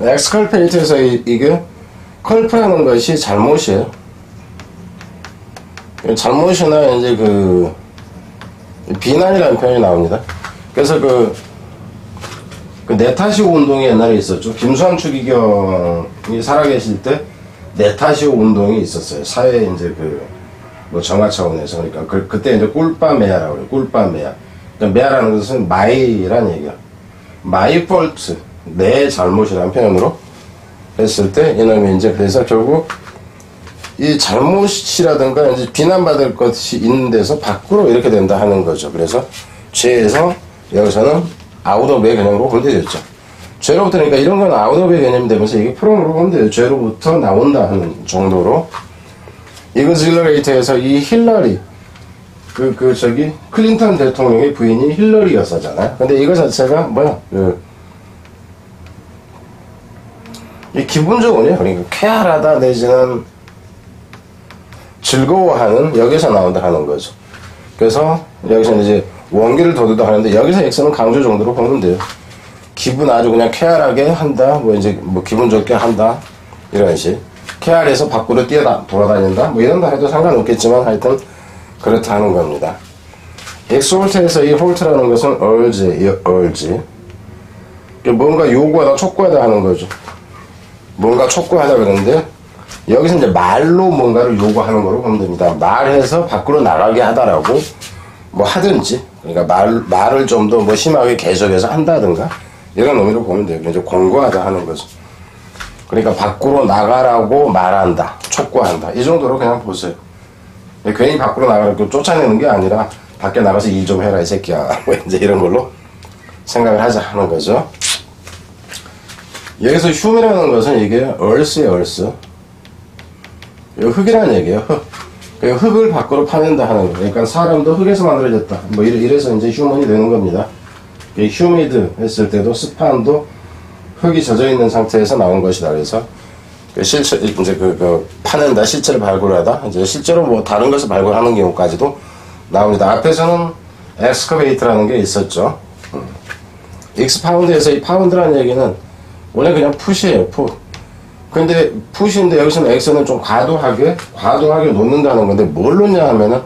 엑스컬페이트에서 이게 컬프하는 것이 잘못이에요. 잘못이나 이제 비난이라는 표현이 나옵니다. 그래서 네타시오 운동이 옛날에 있었죠. 김수환 추기경이 살아계실 때 네타시오 운동이 있었어요. 사회 이제 뭐 정화 차원에서. 그러니까 그때 이제 꿀빠메아라고 해요. 꿀빠메아. 그러니까 메아라는 것은 마이란 얘기야. 마이 폴트. 내 잘못이라는 표현으로 했을 때 이놈이 이제 그래서 결국 이 잘못이라든가 이제 비난받을 것이 있는 데서 밖으로 이렇게 된다 하는 거죠. 그래서 죄에서 여기서는 아웃오브의 개념으로 보면 되겠죠. 죄로부터 그러니까 이런 건 아웃오브의 개념이 되면서 이게 프롬으로 보면 돼요. 죄로부터 나온다 하는 정도로. 이그질러레이터에서 이 힐러리 저기 클린턴 대통령의 부인이 힐러리였었잖아요. 근데 이거 자체가 뭐야? 이 기본적으로요. 그러니까 쾌활하다 내지는 즐거워하는 여기서 나온다 하는 거죠. 그래서 여기서 이제 원기를 둬두다 하는데 여기서 X는 강조 정도로 보면 돼요. 기분 아주 그냥 쾌활하게 한다. 뭐 이제 뭐 기분 좋게 한다. 이런 식. 쾌활해서 밖으로 돌아다닌다. 뭐 이런다 해도 상관없겠지만 하여튼 그렇다 하는 겁니다. exhort에서 이 홀트라는 것은 urge. 뭔가 요구하다, 촉구하다 하는 거죠. 뭔가 촉구하다 그러는데 여기서 이제 말로 뭔가를 요구하는 거로 보면 됩니다. 말해서 밖으로 나가게 하다라고 뭐 하든지 그러니까 말을 좀 더 뭐 심하게 계속해서 한다든가 이런 의미로 보면 돼요. 이제 공고하다 하는 거죠. 그러니까 밖으로 나가라고 말한다, 촉구한다 이 정도로 그냥 보세요. 괜히 밖으로 나가라고 쫓아내는 게 아니라 밖에 나가서 일 좀 해라 이 새끼야 뭐 이제 이런 걸로 생각을 하자 하는 거죠. 여기서 흉이라는 것은 이게 earth예요, earth. 흙이라는 얘기예요, 흙. 흙을 밖으로 파낸다 하는 거. 그러니까 사람도 흙에서 만들어졌다. 뭐 이래서 이제 휴먼이 되는 겁니다. 휴미드 했을 때도 스판도 흙이 젖어 있는 상태에서 나온 것이다. 그래서 실체 이제 파낸다, 실체를 발굴하다. 이제 실제로 뭐 다른 것을 발굴하는 경우까지도 나옵니다. 앞에서는 엑스커베이트라는 게 있었죠. 익스파운드에서 이 파운드라는 얘기는 원래 그냥 푸시예요, 푸. 근데 푸시인데 여기서는 X는 좀 과도하게 놓는다는 건데 뭘 놓냐 하면은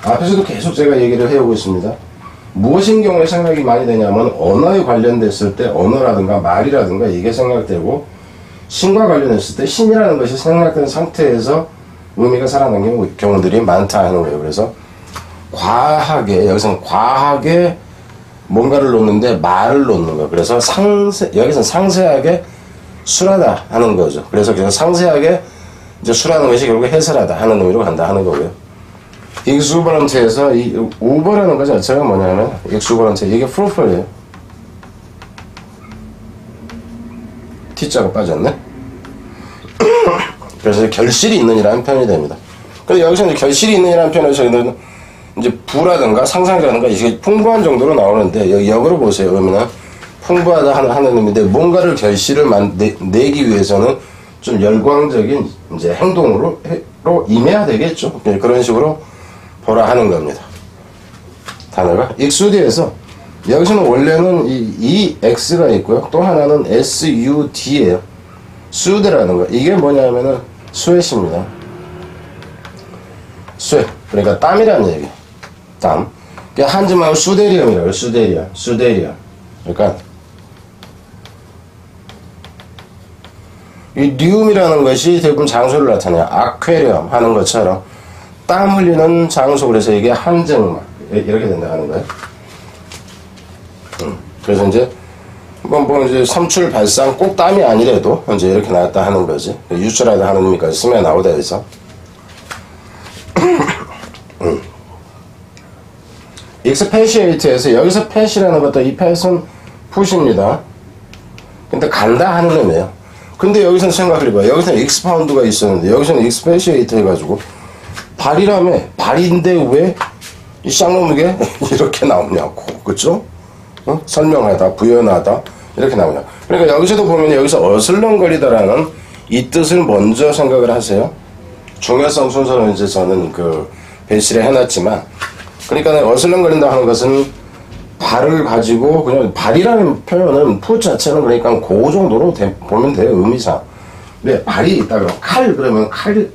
앞에서도 계속 제가 얘기를 해오고 있습니다. 무엇인 경우에 생각이 많이 되냐면 언어에 관련됐을 때 언어라든가 말이라든가 이게 생각되고 신과 관련했을 때 신이라는 것이 생각된 상태에서 의미가 살아나는 경우들이 많다 하는 거예요. 그래서 과하게 여기서는 과하게 뭔가를 놓는데 말을 놓는 거예요. 그래서 여기서는 상세하게 술하다 하는 거죠. 그래서 그냥 상세하게 이제 술하는 것이 결국 해설하다 하는 의미로 간다 하는 거고요. exuberant에서 이 우버라는 것 자체가 뭐냐면 exuberant 이게 fruitful이에요. T자가 빠졌네. 그래서 결실이 있는이라는 표현이 됩니다. 근데 여기서 이제 결실이 있는이라는 표현에서 이제 부라든가 상상이라든가 이게 풍부한 정도로 나오는데 여기 역으로 보세요. 의미는 풍부하다 하는 의미인데 뭔가를 결실을 내기 위해서는 좀 열광적인 이제 행동으로 임해야 되겠죠. 그런 식으로 보라 하는 겁니다. 단어가 익수디에서 여기서는 원래는 이 X가 있고요. 또 하나는 SUD예요. 수드라는 거. 이게 뭐냐면은 스웨트입니다. 스웨트. 그러니까 땀이라는 얘기. 땀. 그러니까 한지말로 수데리움이라고 해요. 수데리아. 그러니까 이 리움이라는 것이 대부분 장소를 나타내요. 아쿠아리움 하는 것처럼 땀 흘리는 장소. 그래서 이게 한증막 이렇게 된다 하는 거예요. 그래서 이제 뭐 이제 삼출 발상 꼭 땀이 아니래도 이제 이렇게 나왔다 하는 거지. 유출하다 하는 의미까지 쓰면 나오다 해서. 익스페시에이트에서 여기서 팻이라는 것도 이 팻은 푸시입니다. 근데 간다 하는 의미예요. 근데 여기서는 생각을 해봐요. 여기서는 익스파운드가 있었는데 여기서는 익스페시에이트 해가지고 발이라며. 발인데 왜 이 쌍놈에게 이렇게 나오냐고. 그쵸? 어? 설명하다, 부연하다 이렇게 나오냐. 그러니까 여기서도 보면 여기서 어슬렁거리다라는 이 뜻을 먼저 생각을 하세요. 중요성 순서는 이제 저는 그 배치를 해놨지만, 그러니까 어슬렁거린다 하는 것은 발을 가지고 그냥 발이라는 표현은 풋 자체는 그러니까 그 정도로 보면 돼요, 의미상. 근데 발이 있다 그러면 칼 그러면 칼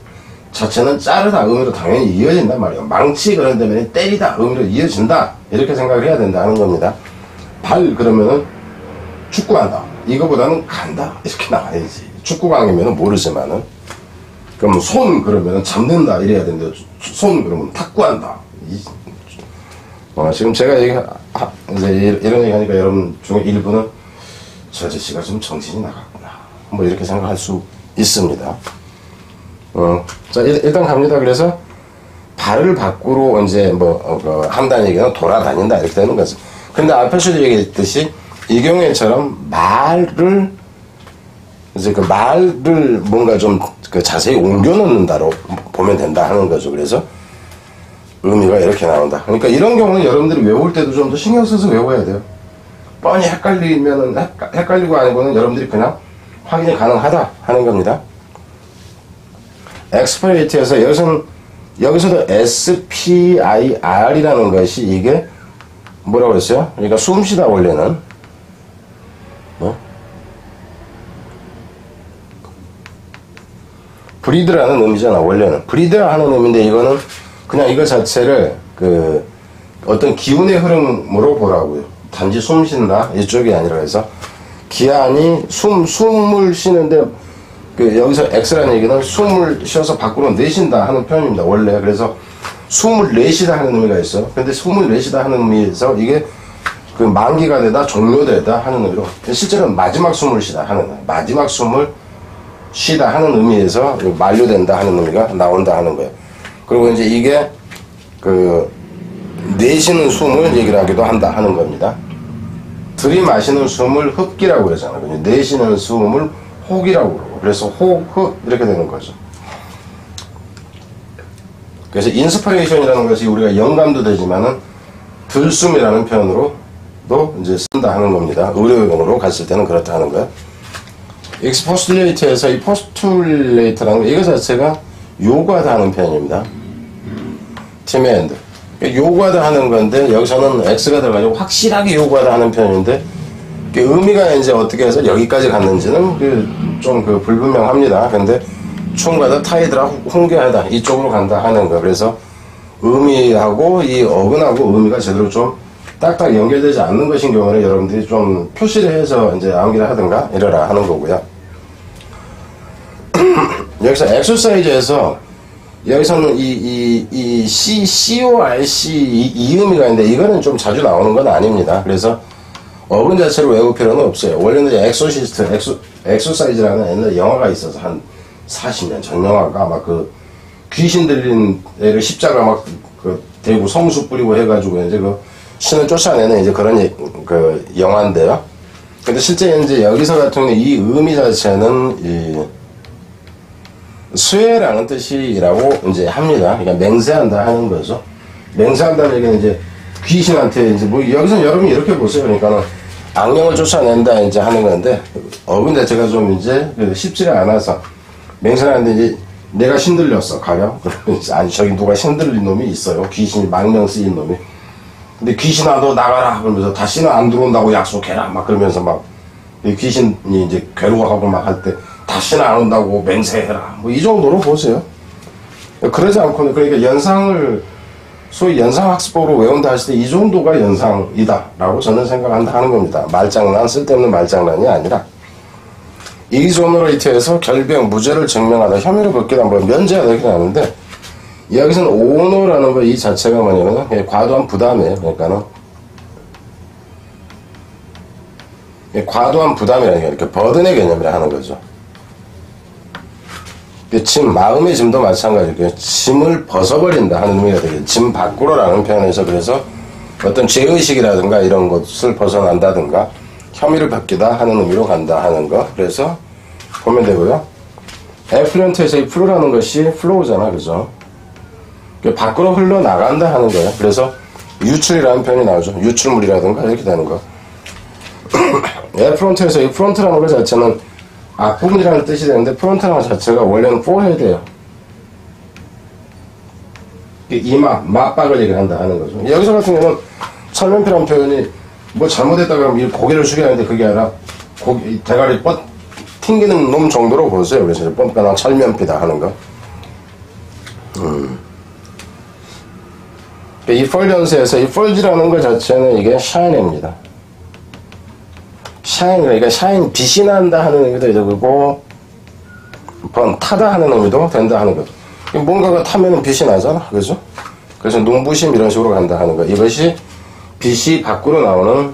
자체는 자르다 의미로 당연히 이어진단 말이에요. 망치 그런 데면 때리다 의미로 이어진다 이렇게 생각을 해야 된다 하는 겁니다. 발 그러면은 축구한다. 이거보다는 간다 이렇게 나와야지. 축구강이면은 모르지만은. 그럼 손 그러면은 잡는다 이래야 되는데 손 그러면 탁구한다. 지금 제가 이제 이런 얘기 하니까 여러분 중에 일부는 저 아저씨가 좀 정신이 나갔구나 뭐 이렇게 생각할 수 있습니다. 자 일단 갑니다. 그래서 발을 밖으로 이제 한다는 얘기는 돌아다닌다 이렇게 되는 거죠. 근데 앞에서도 얘기했듯이 이 경우에처럼 말을 이제 그 말을 뭔가 좀 그 자세히 옮겨 놓는다로 보면 된다 하는 거죠. 그래서 의미가 이렇게 나온다. 그러니까 이런 경우는 여러분들이 외울 때도 좀 더 신경 써서 외워야 돼요. 뻔히 헷갈리면은 헷갈리고 아니고는 여러분들이 그냥 확인이 가능하다 하는 겁니다. 엑스퍼레이트에서 여기서도 SPIR이라는 것이 이게 뭐라고 그랬어요? 그러니까 숨쉬다 원래는 브리드라는 의미잖아. 원래는 브리드라 하는 의미인데 이거는 그냥 이거 자체를 그 어떤 기운의 흐름으로 보라고요. 단지 숨 쉰다 이쪽이 아니라 해서 기한이 숨을 쉬는데 그 여기서 X라는 얘기는 숨을 쉬어서 밖으로 내쉰다 하는 표현입니다. 원래. 그래서 숨을 내쉬다 하는 의미가 있어요. 근데 숨을 내쉬다 하는 의미에서 이게 그 만기가 되다 종료되다 하는 의미로 실제로는 마지막 숨을 쉬다 하는 마지막 숨을 쉬다 하는 의미에서 만료된다 하는 의미가 나온다 하는 거예요. 그리고 이제 이게 그 내쉬는 숨을 얘기를 하기도 한다 하는 겁니다. 들이마시는 숨을 흡기라고 그러잖아요. 내쉬는 숨을 호기라고 그러고. 그래서 호흡 이렇게 되는 거죠. 그래서 인스퍼레이션이라는 것이 우리가 영감도 되지만은 들숨이라는 표현으로도 이제 쓴다 하는 겁니다. 의료용어로 갔을 때는 그렇다 하는 거예요. 익스포스툴레이트에서 이 포스툴레이트라는 거 이거 자체가 요구하다 하는 표현입니다. 티메엔드. 요구하다 하는 건데 여기서는 X가 들어가지고 확실하게 요구하다 하는 표현인데 의미가 이제 어떻게 해서 여기까지 갔는지는 좀 불분명합니다. 근데 충가다 타이드라 훈계하다 이쪽으로 간다 하는 거. 그래서 의미하고 이 어근하고 의미가 제대로 좀 딱딱 연결되지 않는 것인 경우는 여러분들이 좀 표시를 해서 이제 암기를 하든가 이러라 하는 거고요. 여기서 엑서사이즈에서 여기서는 이 CORC 이 의미가 있는데 이거는 좀 자주 나오는 건 아닙니다. 그래서 어근 자체로 외울 필요는 없어요. 원래는 엑소시스트, 엑소사이즈라는 옛날 영화가 있어서 한 40년 전 영화가 막 그 귀신 들린 애를 십자가 막 대고 성수 뿌리고 해가지고 이제 그 신을 쫓아내는 이제 그런 그 영화인데요. 근데 실제 이제 여기서 같은 경우는 이 의미 자체는 이 수혜라는 뜻이라고 이제 합니다. 그러니까 맹세한다 하는 거죠. 맹세한다는 얘기는 이제 귀신한테 이제 뭐 여기서 여러분이 이렇게 보세요. 그러니까 악령을 쫓아낸다 이제 하는 건데 어근 자체가 좀 이제 쉽지가 않아서 맹세하는데 이제 내가 신들렸어 가려. 아니 저기 누가 신들린 놈이 있어요. 귀신이 망령 쓰인 놈이. 근데 귀신아 너 나가라 그러면서 다시는 안 들어온다고 약속해라 막 그러면서 막 귀신이 이제 괴로워하고 막 할 때 다시는 안 온다고 맹세해라 뭐 이 정도로 보세요. 그러지 않고는 그러니까 연상을 소위 연상학습법으로 외운다 하실 때 이 정도가 연상이다 라고 저는 생각한다 하는 겁니다. 말장난, 쓸데없는 말장난이 아니라 이그조너레이터에서 결병, 무죄를 증명하다, 혐의를 벗기다, 뭐 면제하다 이렇게 나오는데 여기서는 오너라는 거 이 자체가 뭐냐면 과도한 부담이에요. 그러니까는 과도한 부담이라는 게 이렇게 버든의 개념이라 하는 거죠. 짐, 마음의 짐도 마찬가지고요. 짐을 벗어버린다 하는 의미가 되겠죠. 짐 밖으로라는 표현에서 그래서 어떤 죄의식이라든가 이런 것을 벗어난다든가 혐의를 벗기다 하는 의미로 간다 하는 거. 그래서 보면 되고요. 애플런트에서 이 플로라는 것이 플로우잖아. 그죠? 밖으로 흘러나간다 하는 거예요. 그래서 유출이라는 표현이 나오죠. 유출물이라든가 이렇게 되는 거. 애플런트에서 이 프론트라는 것 자체는 앞부분이라는 뜻이 되는데 프론트라는 자체가 원래는 forehead예요. 이마, 맞박을 얘기한다 하는 거죠. 여기서 같은 경우는 철면피라는 표현이 뭐 잘못했다 그러면 이 고개를 숙여야 하는데 그게 아니라 대가리 튕기는 놈 정도로 보세요. 그래서 뻔뻔한 철면피다 하는 거. 이 펄전스에서 이 펄지라는 것 자체는 이게 샤인입니다. 샤인, 그러니까 샤인, 빛이 난다 하는 의미도 되고, 타다 하는 의미도 된다 하는 거죠. 뭔가가 타면은 빛이 나잖아. 그죠? 그래서 눈부심 이런 식으로 간다 하는 거. 이것이 빛이 밖으로 나오는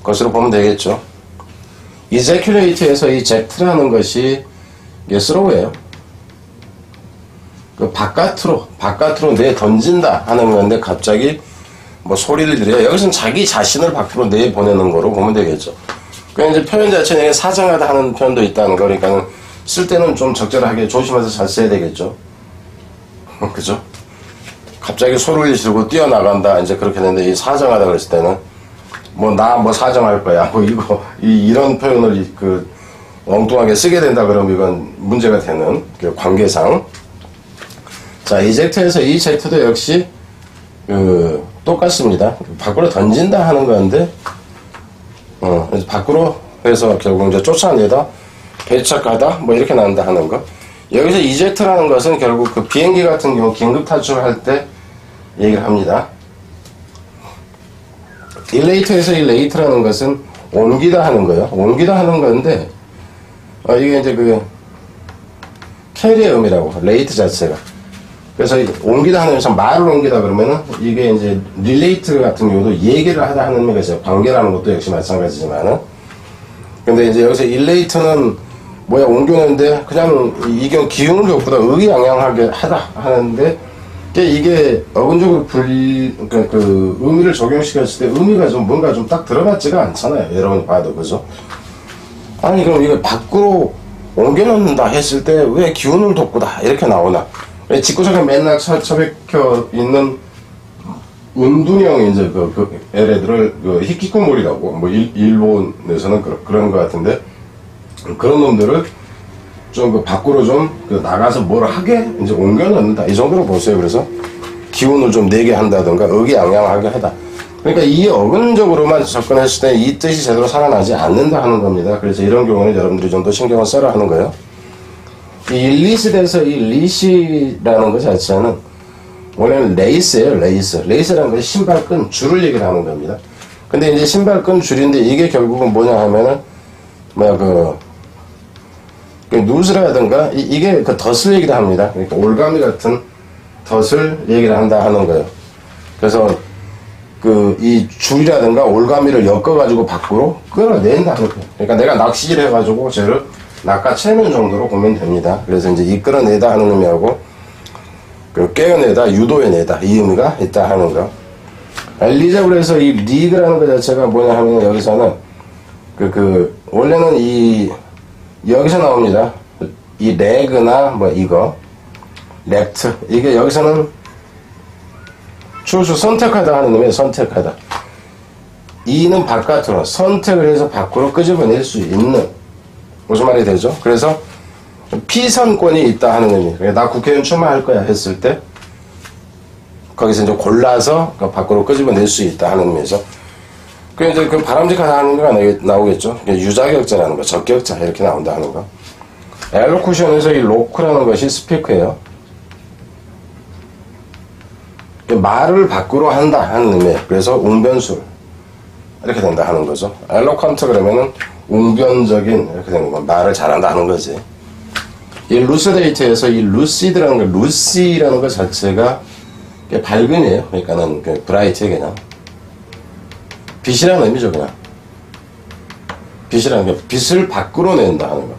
것으로 보면 되겠죠. 이제큐레이트에서 이 젝트라는 것이 이게 스로우예요. 그 바깥으로 내 던진다 하는 건데 갑자기 뭐 소리를 들여 여기서는 자기 자신을 밖으로 내보내는 거로 보면 되겠죠. 그러니까 이제 표현 자체는 사정하다 하는 표현도 있다는 거. 그러니까는 쓸 때는 좀 적절하게 조심해서 잘 써야 되겠죠. 그죠? 갑자기 소리를 지르고 뛰어나간다. 이제 그렇게 되는데 이 사정하다 그랬을 때는 나 사정할 거야. 이런 표현을 엉뚱하게 쓰게 된다 그러면 이건 문제가 되는 그 관계상. 자, 이젝트에서 이 젝트도 역시 똑같습니다. 밖으로 던진다 하는 건데, 그래서 밖으로 해서 결국 이제 쫓아내다, 배착하다, 뭐 이렇게 난다 하는 거. 여기서 이젝트라는 것은 결국 그 비행기 같은 경우 긴급 탈출할 때 얘기를 합니다. 일레이터에서 이 레이트라는 것은 옮기다 하는 거예요. 옮기다 하는 건데, 이게 이제 캐리의 의미라고, 레이트 자체가. 그래서 옮기다 하는 것은 말을 옮기다 그러면은 이게 이제 릴레이트 같은 경우도 얘기를 하다 하는 의미가 있어요. 관계라는 것도 역시 마찬가지지만은. 근데 이제 여기서 일레이트는 옮겨내는데 그냥 이게 기운을 것보다 의기양양하게 하다 하는데 이게 어근적으로 그 의미를 적용시켰을 때 의미가 좀 뭔가 좀 딱 들어맞지가 않잖아요. 여러분이 봐도 그죠? 아니 그럼 이거 밖으로 옮겨놓는다 했을 때 왜 기운을 돋구다 이렇게 나오나? 직구석에 맨날 처박혀 있는 은둔형 이제 애들을 히키코모리라고 일본에서는 그런 것 같은데 그런 놈들을 좀 밖으로 좀 나가서 뭘 하게 이제 옮겨 넣는다 이 정도로 보세요. 그래서 기운을 좀 내게 한다던가 의기양양하게 하다. 그러니까 이 어근적으로만 접근했을 때 이 뜻이 제대로 살아나지 않는다 하는 겁니다. 그래서 이런 경우는 여러분들이 좀 더 신경을 써라 하는 거예요. 이 일리스에서 이 리시라는 것 자체는 원래는 레이스예요. 레이스라는 것이 신발끈 줄을 얘기를 하는 겁니다. 근데 이제 신발끈 줄인데 이게 결국은 뭐냐 하면은 누즈라든가 이게 덫을 얘기를 합니다. 그러니까 올가미 같은 덫을 얘기를 한다 하는 거예요. 그래서 이 줄이라든가 올가미를 엮어가지고 밖으로 끌어낸다 하는 거예요. 그러니까 내가 낚시를 해가지고 쟤를 낚아채는 정도로 보면 됩니다. 그래서 이제 이끌어내다 하는 의미하고 깨어내다, 유도해내다 이 의미가 있다 하는 거. 엘리자고 해서 이 리그라는 것 자체가 뭐냐 하면 여기서는 원래는 여기서 나옵니다. 이 레그나 이거 렉트 이게 여기서는 추수 선택하다 하는 의미에 선택하다. 이는 바깥으로 선택을 해서 밖으로 끄집어낼 수 있는 무슨 말이 되죠? 그래서 피선권이 있다 하는 의미. 나 국회의원 출마할 거야 했을 때 거기서 이제 골라서 밖으로 끄집어낼 수 있다 하는 의미에서 그 이제 그 바람직하다는 의미가 나오겠죠. 유자격자라는 거, 적격자 이렇게 나온다 하는 거. 엘로쿠션에서 이 로크라는 것이 스피크예요. 말을 밖으로 한다 하는 의미예요. 그래서 웅변술 이렇게 된다 하는 거죠. 엘로컨트 그러면은 웅변적인 이렇게 되는 거, 말을 잘한다 하는 거지. 이 루스데이트에서 이 루시드라는 거, 루시라는 것 자체가 밝음이에요. 그러니까는 그 브라이트의 개념. 빛이라는 의미죠, 그냥. 빛이라는 게 빛을 밖으로 낸다 하는 거.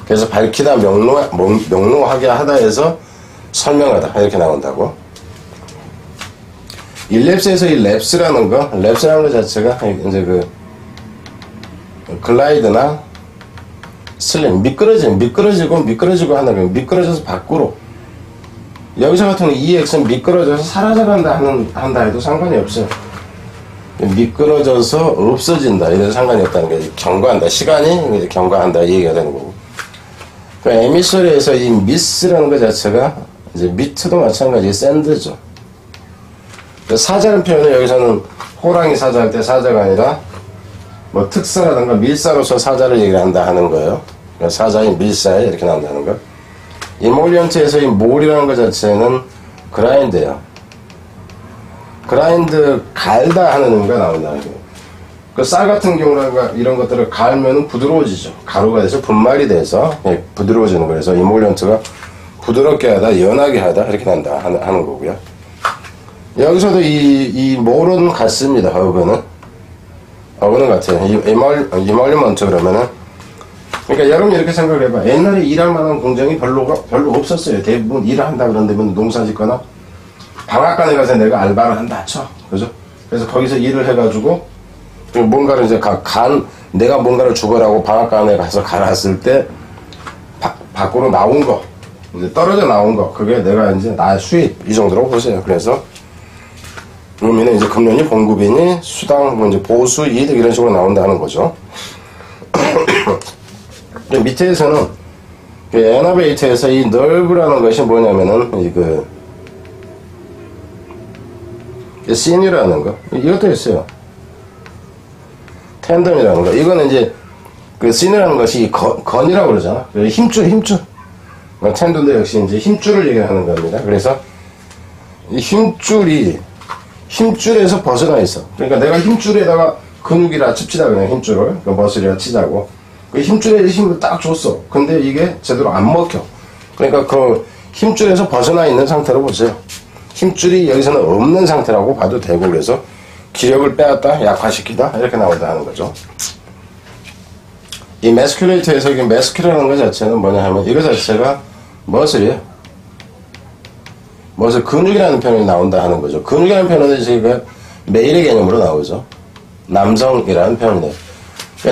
그래서 밝히다, 명료하게 하다 해서 설명하다 이렇게 나온다고. 일랩스에서 이 랩스라는 거 자체가 이제 그 글라이드나 슬림, 미끄러지고 하는 거, 미끄러져서 밖으로. 여기서 같은 경우 EX는 미끄러져서 사라져간다 한다 해도 상관이 없어요. 미끄러져서 없어진다 이래도 상관이 없다는 게 경과한다, 시간이 경과한다 이 얘기가 되는 거고. 그 에미서리에서 이 미스라는 것 자체가 이제 미트도 마찬가지 샌드죠. 사자는 표현은 여기서는 호랑이 사자할 때 사자가 아니라 뭐 특사라든가 밀사로서 사자를 얘기를 한다 하는 거예요. 그러니까 사자인 밀사에 이렇게 나온다는 거. 이몰리언트에서 이 몰이라는 것 자체는 그라인드예요. 그라인드 갈다 하는 의미가 나온다는 거예요. 그 쌀 같은 경우라든가 이런 것들을 갈면은 부드러워지죠. 가루가 돼서 분말이 돼서 부드러워지는 거예요. 그래서 이몰리언트가 부드럽게 하다, 연하게 하다 이렇게 난다 하는 거고요. 여기서도 이 몰은 같습니다. 어그는 같아요. 이몰리먼트 그러면은, 그러니까 여러분 이렇게 생각해봐. 옛날에 일할 만한 공장이 별로 없었어요. 대부분 일을 한다 그런다면 농사 짓거나 방앗간에 가서 내가 알바를 한다 쳐. 그죠? 그래서 거기서 일을 해가지고 뭔가를 이제 내가 뭔가를 주거라고 방앗간에 가서 갈았을 때 밖으로 나온 거, 이제 떨어져 나온 거, 그게 내가 이제 나의 수입 이 정도로 보세요. 그래서 의미는 이제 금년이 공급이니 수당, 뭐 이제 보수, 이득 이런 식으로 나온다는 거죠. 밑에서는 에너베이터에서 이 널브라는 것이 뭐냐면은 시뉴라는 거, 이것도 있어요. 텐덤이라는 거. 이거는 이제 그 시뉴라는 것이 건이라고 그러잖아. 힘줄. 텐덤도 역시 이제 힘줄을 얘기하는 겁니다. 그래서 이 힘줄에서 벗어나 있어. 그러니까 내가 힘줄에다가 근육이라 칩시다, 그냥 힘줄을. 그 머슬이라 치자고. 그 힘줄에 힘을 딱 줬어. 근데 이게 제대로 안 먹혀. 그러니까 그 힘줄에서 벗어나 있는 상태로 보세요. 힘줄이 여기서는 없는 상태라고 봐도 되고, 그래서 기력을 빼앗다, 약화시키다 이렇게 나온다 하는 거죠. 이 매스큘레이터에서 이 매스큘이라는 것 자체는 뭐냐 하면 이거 자체가 머슬이에요. 머슬, 근육이라는 표현이 나온다 하는 거죠. 근육이라는 표현은 이제 메일의 개념으로 나오죠. 남성이라는 표현이에요.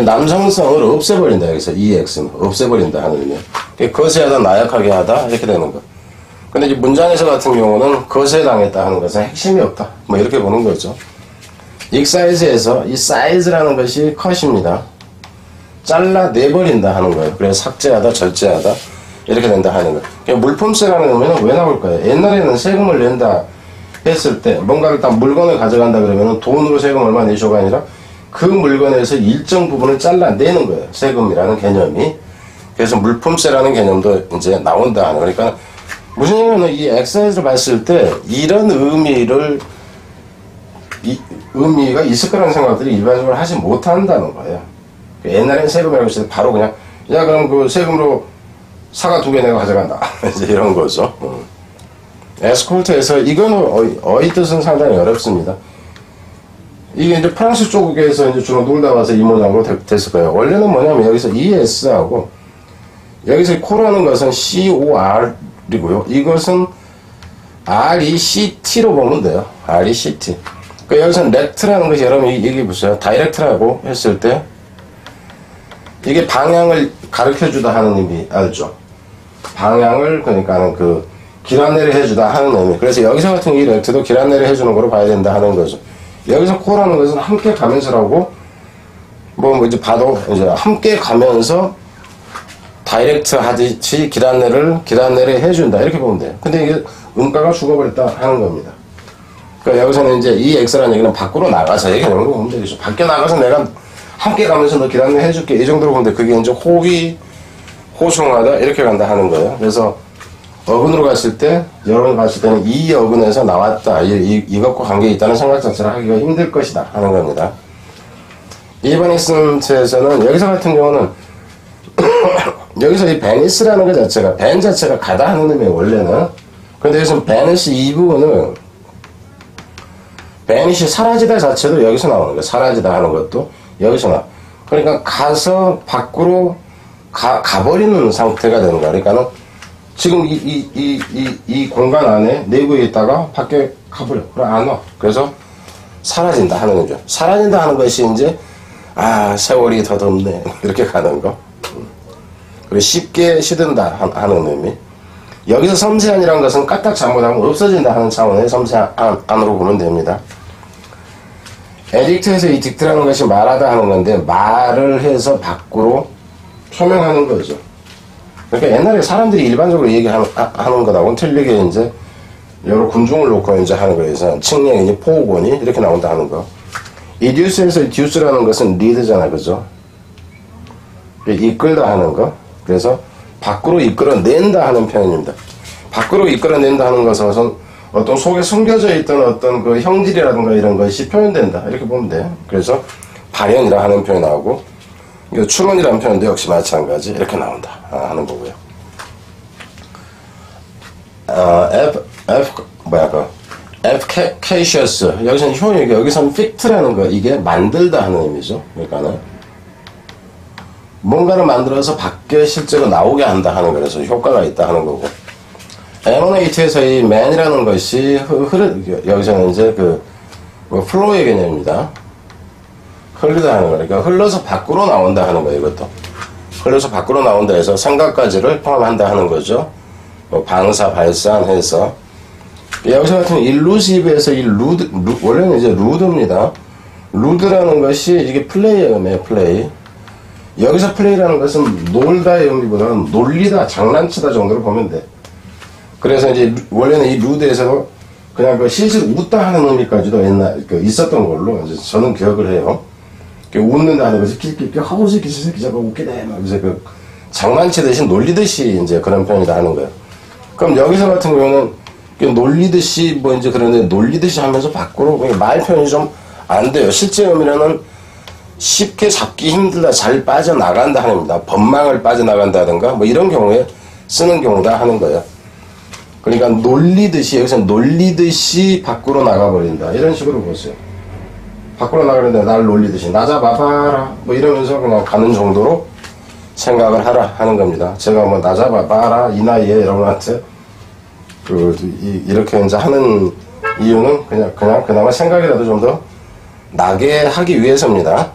남성성을 없애버린다, 여기서 EX는 없애버린다 하는 의미예요. 거세하다, 나약하게 하다 이렇게 되는 거. 근데 이제 문장에서 같은 경우는 거세당했다 하는 것은 핵심이 없다, 뭐 이렇게 보는 거죠. 익사이즈에서 이 사이즈라는 것이 컷입니다. 잘라내버린다 하는 거예요. 그래서 삭제하다, 절제하다 이렇게 된다 하는 거예요. 그러니까 물품세라는 의미는 왜 나올까요? 옛날에는 세금을 낸다 했을 때 뭔가를 딱 물건을 가져간다 그러면 돈으로 세금 얼마 내셔가 아니라 그 물건에서 일정 부분을 잘라내는 거예요. 세금이라는 개념이. 그래서 물품세라는 개념도 이제 나온다 하는 거예요. 그러니까 무슨 얘기냐면 이 엑사이즈를 봤을 때 이런 의미가 있을 거라는 생각들이 일반적으로 하지 못한다는 거예요. 옛날에는 세금이라고 했을 때 바로 그냥 야 그럼 그 세금으로 사과 2개 내가 가져간다 이제 이런 거죠. 에스콜트에서 이거는 어휘 뜻은 상당히 어렵습니다. 이게 이제 프랑스 쪽에서 이제 주로 놀다 와서 이 모양으로 됐을 거예요. 원래는 뭐냐면 여기서 ES하고 여기서 코라는 것은 COR이고요. 이것은 RECT로 보면 돼요. RECT. 그러니까 여기서는 렉트라는 것이 여러분이 얘기해 보세요. 다이렉트라고 했을 때 이게 방향을 가르쳐 주다 하는 의미 알죠? 방향을 그러니까는 그 길 안내를 해주다 하는 의미. 그래서 여기서 같은 이 렉트도 길 안내를 해주는 거로 봐야 된다 하는 거죠. 여기서 코라는 것은 함께 가면서라고 뭐 이제 봐도 이제 함께 가면서 다이렉트 하듯이 길 안내를 해준다 이렇게 보면 돼요. 근데 이게 음가가 죽어버렸다 하는 겁니다. 그러니까 여기서는 이제 이 X라는 얘기는 밖으로 나가서 얘기하는 거 보면 되겠죠. 밖에 나가서 내가 함께 가면서 너 기다려 해줄게. 이 정도로 보면 돼. 그게 이제 호의, 호송하다 이렇게 간다 하는 거예요. 그래서 어근으로 갔을 때, 여러분 갔을 때는 이 어근에서 나왔다. 이것과 관계 있다는 생각 자체를 하기가 힘들 것이다 하는 겁니다. 2번 인스턴트에서는 여기서 같은 경우는 여기서 이 베니스라는 것 자체가 벤 자체가 가다 하는 의미예요. 원래는. 그런데 여기서 베니스 이 부분은 베니시 사라지다 자체도 여기서 나오는 거예요. 사라지다 하는 것도 여기서 나와. 그러니까 가서 밖으로 가버리는 상태가 되는 거야. 그러니까는 지금 이 공간 안에 내부에 있다가 밖에 가버려. 그래, 안 와. 그래서 사라진다 하는 거죠. 사라진다 하는 것이 이제, 세월이 더덥네. 이렇게 가는 거. 그리고 쉽게 시든다 하는 의미. 여기서 섬세한이라는 것은 까딱 잘못하면 없어진다 하는 차원의 섬세한으로 보면 됩니다. 에딕트에서 이 딕트라는 것이 말하다 하는 건데, 말을 해서 밖으로 표명하는 거죠. 그러니까 옛날에 사람들이 일반적으로 얘기하는 것하고는 틀리게 이제 여러 군중을 놓고 이제 하는 거에서 칙령이니 포고니 이렇게 나온다 하는 거. 이듀스에서 듀스라는 것은 리드잖아, 그죠? 이끌다 하는 거. 그래서 밖으로 이끌어낸다 하는 표현입니다. 밖으로 이끌어낸다 하는 것은 어떤 속에 숨겨져 있던 어떤 그 형질이라든가 이런 것이 표현된다. 이렇게 보면 돼요. 그래서 발현이라 하는 표현하고, 추론이라는 표현도 역시 마찬가지. 이렇게 나온다 하는 거고요. efficacious. 여기서는 효용이, 여기서는 fict라는 거, 이게 만들다 하는 의미죠. 그러니까는 뭔가를 만들어서 밖에 실제로 나오게 한다 하는 거라서 효과가 있다 하는 거고. emanate에서 이 man이라는 것이 여기서는 이제 플로우의 개념입니다. 흘리다 하는 거니까 흘러서 밖으로 나온다 하는 거예요. 이것도 흘러서 밖으로 나온다 해서 생각까지를 포함한다 하는 거죠. 방사 발산해서 여기서 같은 일루시브에서 이 원래는 이제 루드입니다. 루드라는 것이 이게 플레이의 의미예요. 플레이. 여기서 플레이라는 것은 놀다의 의미보다는 놀리다, 장난치다 정도로 보면 돼. 그래서 이제 원래는 이 루드에서 그냥 실실 웃다 하는 의미까지도 옛날 있었던 걸로 이제 저는 기억을 해요. 웃는다 하는 것이 끼끼끼 하고 새끼 저거 웃기네 막 이제 장난치듯이 놀리듯이 이제 그런 표현이다 하는 거예요. 그럼 여기서 같은 경우는 놀리듯이 뭐 이제 그런데 놀리듯이 하면서 밖으로 말 표현이 좀 안 돼요. 실제 의미로는 쉽게 잡기 힘들다, 잘 빠져나간다 하는 겁니다. 법망을 빠져나간다든가 뭐 이런 경우에 쓰는 경우다 하는 거예요. 그러니까 놀리듯이, 여기서 놀리듯이 밖으로 나가버린다. 이런 식으로 보세요. 밖으로 나가는데 날 놀리듯이 나 잡아봐라 뭐 이러면서 그냥 가는 정도로 생각을 하라 하는 겁니다. 제가 뭐 나 잡아봐라 이 나이에 여러분한테 이렇게 이제 하는 이유는 그냥 그나마 생각이라도 좀 더 나게 하기 위해서입니다.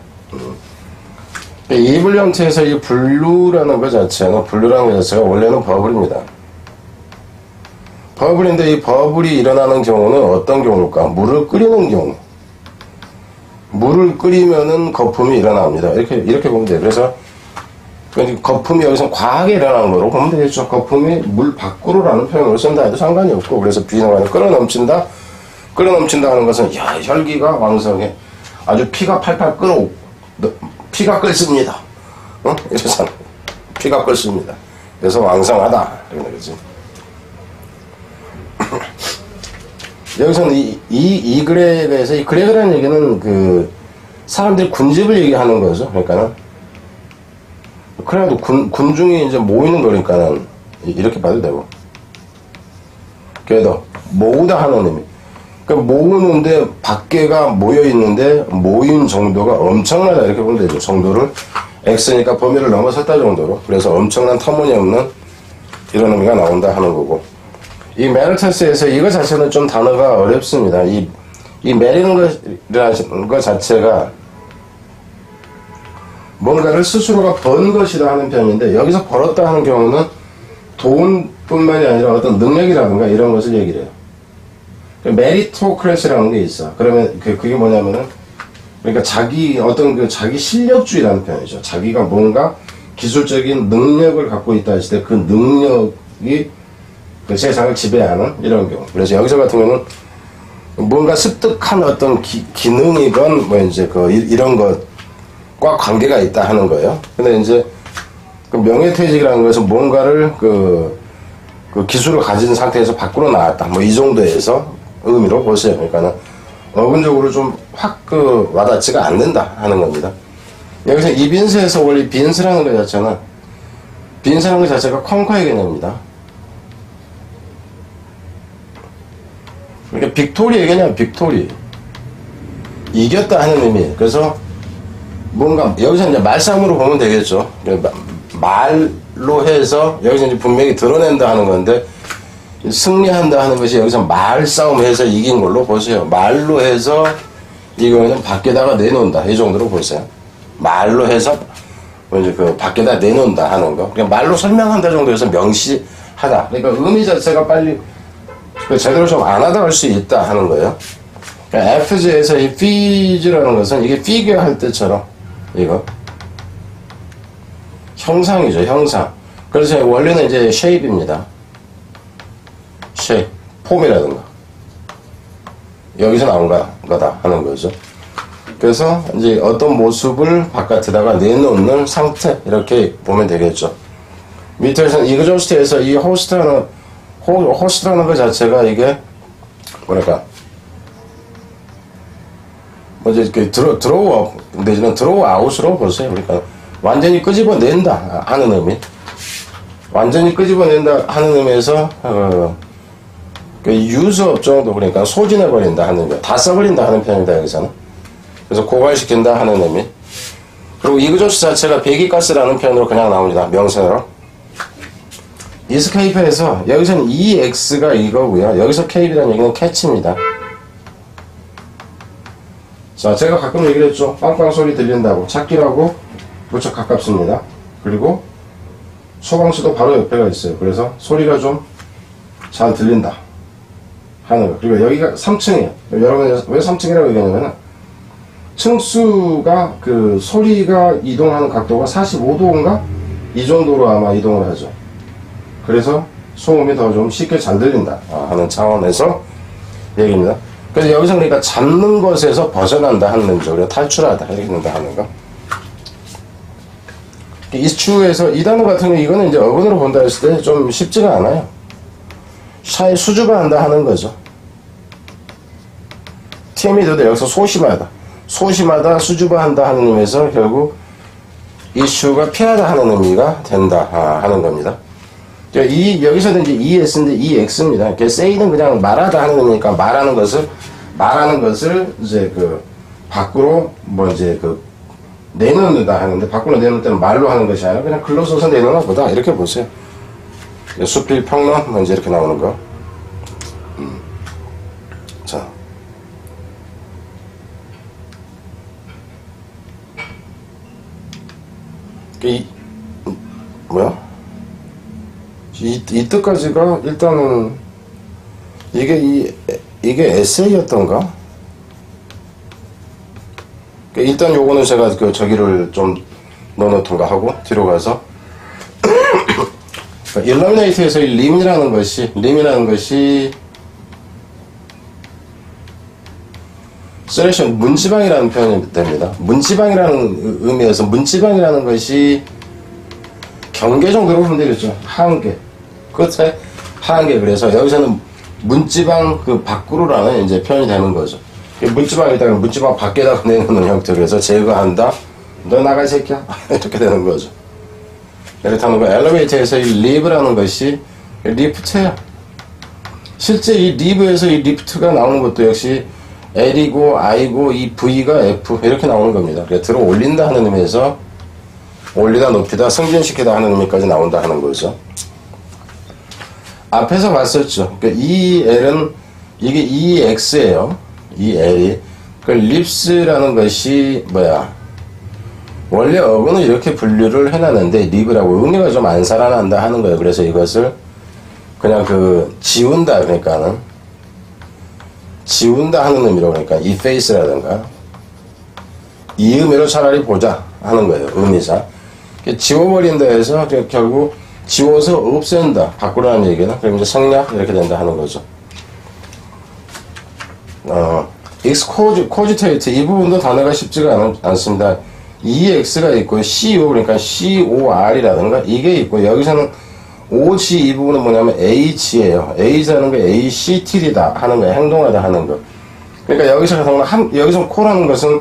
이불 형태에서 이 블루라는 것 자체가 원래는 버블입니다. 버블인데 이 버블이 일어나는 경우는 어떤 경우일까? 물을 끓이는 경우. 물을 끓이면은 거품이 일어납니다. 이렇게 보면 돼요. 그래서 거품이 여기서 과하게 일어나는 거로 보면 되겠죠. 거품이 물 밖으로라는 표현을 쓴다 해도 상관이 없고, 그래서 비동안에 끓어넘친다 하는 것은 혈기가 왕성해. 아주 피가 팔팔 피가 끓습니다. 이래서 피가 끓습니다. 그래서 왕성하다. 이런 거지. 여기서는 이 글에 대해서 이 그렉이라는 얘기는 사람들이 군집을 얘기하는 거죠. 그러니까는 그래도 군중이 이제 모이는 거니까는 이렇게 봐도 되고. 그래도 모으다 하는 의미. 그러니까 모으는데 밖에가 모여 있는데 모인 정도가 엄청나다 이렇게 보면 되죠. 정도를 X니까 범위를 넘어섰다 정도로. 그래서 엄청난 터무니없는 이런 의미가 나온다 하는 거고. 이 메르터스에서 이거 자체는 좀 단어가 어렵습니다. 이 메리는 것 자체가 뭔가를 스스로가 번 것이다 하는 표현인데, 여기서 벌었다 하는 경우는 돈뿐만이 아니라 어떤 능력이라든가 이런 것을 얘기를 해요. 메리토크래시라는 게 있어. 그러면 그게 뭐냐면은, 그러니까 자기 실력주의라는 표현이죠. 자기가 뭔가 기술적인 능력을 갖고 있다 했을 때 그 능력이 그 세상을 지배하는 이런 경우. 그래서 여기서 같은 경우는 뭔가 습득한 어떤 기능이건 뭐 이제 이런 것과 관계가 있다 하는 거예요. 근데 이제 그 명예퇴직이라는 것은 뭔가를 그 기술을 가진 상태에서 밖으로 나왔다. 뭐 이 정도에서 의미로 보세요. 그러니까는 어근적으로 좀 확 와닿지가 않는다 하는 겁니다. 여기서 이빈스에서 원래 빈스라는 것 자체는 빈스라는 것 자체가 컨커의 개념입니다. 그러니까 빅토리의 개념, 빅토리. 이겼다 하는 의미. 그래서 뭔가 여기서 이제 말싸움으로 보면 되겠죠. 말로 해서 여기서 이제 분명히 드러낸다 하는 건데 승리한다 하는 것이 여기서 말싸움해서 이긴 걸로 보세요. 말로 해서 이거는 밖에다가 내놓는다. 이 정도로 보세요. 말로 해서 이제 밖에다 내놓는다 하는 거. 그냥 말로 설명한다 정도에서 명시하다. 그러니까 의미 자체가 빨리 제대로 좀 안 하다 할 수 있다 하는 거예요. 그러니까 FG에서 이 피즈라는 것은 이게 피규어 할 때처럼 이거 형상이죠, 형상. 그래서 원래는 이제 쉐입입니다. 쉐입, 폼이라든가 여기서 나온 거다 하는 거죠. 그래서 이제 어떤 모습을 바깥에다가 내놓는 상태 이렇게 보면 되겠죠. 밑에서는 이그조스트에서 이 호스트라는 것 자체가 이게 뭐랄까 뭐지 이렇게 드로우 내지는 드로우 아웃으로 보세요. 그러니까 완전히 끄집어낸다 하는 의미. 완전히 끄집어낸다 하는 의미에서 유즈업 정도, 그러니까 소진해버린다 하는 의미. 다 써버린다 하는 표현이다 여기서는. 그래서 고갈시킨다 하는 의미. 그리고 이그조스 자체가 배기가스라는 표현으로 그냥 나옵니다. 명사로. 이스케이프에서 여기서는 EX가 이거고요. 여기서 K라는 얘기는 캐치입니다. 자, 제가 가끔 얘기를 했죠. 빵빵 소리 들린다고. 찾기라고 무척 가깝습니다. 그리고 소방수도 바로 옆에가 있어요. 그래서 소리가 좀 잘 들린다 하는 거. 그리고 여기가 3층이에요. 여러분 왜 3층이라고 얘기하냐면 층수가 그 소리가 이동하는 각도가 45도인가? 이 정도로 아마 이동을 하죠. 그래서 소음이 더 좀 쉽게 잘 들린다 하는 차원에서 얘기입니다. 그래서 여기서 그러니까 잡는 것에서 벗어난다 하는 의미죠. 그래서 탈출하다 이렇게 된다 하는 거. 이슈에서 이 단어 같은 경우 이거는 이제 어근으로 본다 했을 때 좀 쉽지가 않아요. 샤이 수줍어한다 하는 거죠. TM이도 여기서 소심하다. 소심하다, 수줍어한다 하는 의미에서 결국 이슈가 피하다 하는 의미가 된다 하는 겁니다. 여기서는 이제 ES인데 EX입니다. say는 그냥 말하다 하는 의미니까 말하는 것을 이제 밖으로 뭐 이제 내놓는다 하는데, 밖으로 내놓을 때는 말로 하는 것이 아니라 그냥 글로 써서 내놓나 보다 이렇게 보세요. 수필 평론 뭐 이제 이렇게 나오는 거. 자. 뭐야? 이 뜻까지가 일단은 이게 에세이였던가? 일단 요거는 제가 저기를 좀 넣어놓던가 하고 뒤로 가서 일러미네이트에서 이 림이라는 것이 셀렉션 문지방이라는 표현이 됩니다. 문지방이라는 의미에서 문지방이라는 것이 경계 정도로 보면 되겠죠. 한계. 끝에 한계. 그래서 여기서는 문지방 밖으로라는 이제 표현이 되는 거죠. 문지방에다가 문지방 밖에다가 내놓는 형태. 그래서 제거한다. 너 나가 이 새끼야. 이렇게 되는 거죠. 이렇게 하는 거. 엘리베이터에서 이 리브라는 것이 리프트예요. 실제 이 리브에서 이 리프트가 나오는 것도 역시 L이고 I고 이 V가 F 이렇게 나오는 겁니다. 그래서 들어 올린다 하는 의미에서 올리다 높이다 승진시키다 하는 의미까지 나온다 하는 거죠. 앞에서 봤었죠. 그러니까 이 L은 이게 EX예요. 이 L이 그 립스라는 것이 뭐야? 원래 어근은 이렇게 분류를 해놨는데 립이라고 의미가 좀 안 살아난다 하는 거예요. 그래서 이것을 그냥 지운다, 그러니까는 지운다 하는 의미로, 그러니까 efface라든가 이 의미로 차라리 보자 하는 거예요. 의미상 지워버린다 해서 결국 지워서 없앤다, 바꾸라는 얘기는 그럼 이제 생략 이렇게 된다 하는 거죠. X 코지테이트 이 부분도 단어가 쉽지가 않습니다. EX가 있고 CO 그러니까 COR이라든가 이게 있고 여기서는 OG 이 부분은 뭐냐면 H예요. H라는 게 ACT이다 하는 거예요. 행동하다 하는 거. 그러니까 여기서 코라는 것은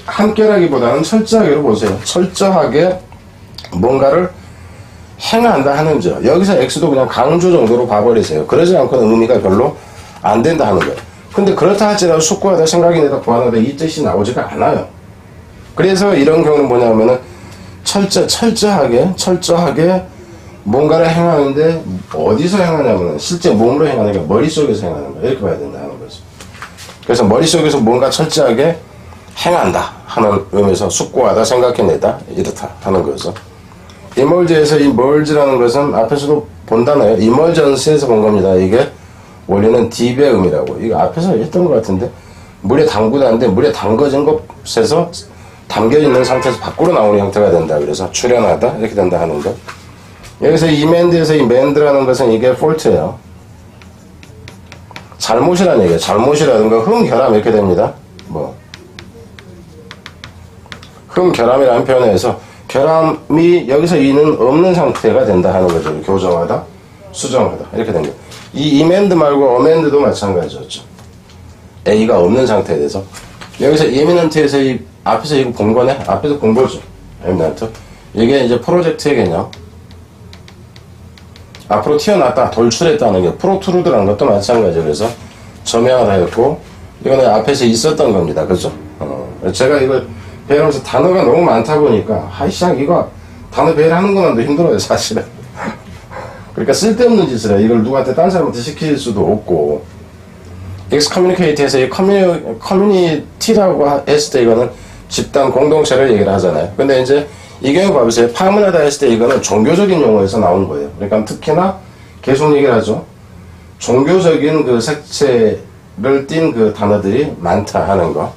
함께라기보다는 철저하게로 보세요. 철저하게 뭔가를 행한다 하는 점. 여기서 X도 그냥 강조 정도로 봐버리세요. 그러지 않고는 의미가 별로 안 된다 하는 거예요. 근데 그렇다 할지라도 숙고하다, 생각이 내다, 보완하다 이 뜻이 나오지가 않아요. 그래서 이런 경우는 뭐냐면은 철저하게 뭔가를 행하는데 어디서 행하냐면은 실제 몸으로 행하는 게 머릿속에서 행하는 거야. 이렇게 봐야 된다 하는 거죠. 그래서 머릿속에서 뭔가 철저하게 행한다 하는 의미에서 숙고하다, 생각해내다 이렇다 하는 거죠. 이멀즈에서 이 멀즈라는 것은 앞에서도 본다나요? 이멀전스에서 본 겁니다. 이게 원래는 딥의 의미라고. 이거 앞에서 했던 것 같은데 물에 담그다는데 물에 담궈진 것에서 담겨있는 상태에서 밖으로 나오는 형태가 된다. 그래서 출현하다 이렇게 된다 하는 거. 여기서 이맨드에서 이 맨드라는 것은 이게 폴트예요. 잘못이라는 얘기예요. 잘못이라든가 흠결함 이렇게 됩니다. 흠결함이라는 표현에서 결함이 여기서 이는 없는 상태가 된다 하는 거죠. 교정하다, 수정하다 이렇게 된 거예요. 이 이맨드 말고 어맨드도 마찬가지였죠. A가 없는 상태에 대해서 여기서 이미넌트에서 이 앞에서 이거 본 거네. 앞에서 본 거죠. 이미넌트. 이게 이제 프로젝트의 개념. 앞으로 튀어났다, 돌출했다는 게 프로트루드라는 것도 마찬가지예요. 그래서 점양하다였고 이거는 앞에서 있었던 겁니다. 그죠? 제가 이걸 배우면서 단어가 너무 많다 보니까 하이샹 이거 단어 배열하는 것만도 힘들어요 사실은. 그러니까 쓸데없는 짓을 해. 이걸 누구한테 딴 사람한테 시킬 수도 없고. 엑스커뮤니케이트에서 이 커뮤니티라고 했을 때 이거는 집단 공동체를 얘기를 하잖아요. 근데 이제 이 경우 봐보세요. 파문하다 했을 때 이거는 종교적인 용어에서 나온 거예요. 그러니까 특히나 계속 얘기를 하죠. 종교적인 그 색채를 띤 그 단어들이 많다 하는 거.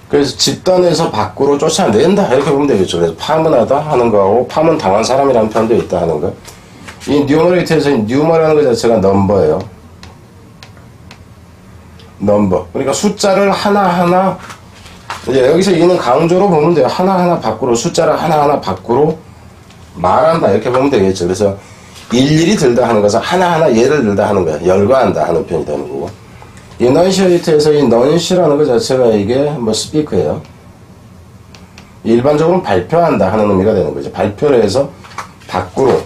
그래서 집단에서 밖으로 쫓아낸다 이렇게 보면 되겠죠. 그래서 파문하다 하는 거하고 파문 당한 사람이라는 표현도 있다 하는 거. 이 뉴머레이터에서 뉴머라는 것 자체가 넘버예요. 넘버. 그러니까 숫자를 하나하나 이제 여기서 이는 강조로 보면 돼요. 하나하나 밖으로 숫자를 하나하나 밖으로 말한다 이렇게 보면 되겠죠. 그래서 일일이 들다 하는 것은 하나하나 예를 들다 하는 거예요. 열거한다 하는 표현이 되는 거고. 이 넌시에이트에서 이 넌시라는 것 자체가 이게 스피크예요. 일반적으로 발표한다 하는 의미가 되는 거죠. 발표를 해서 밖으로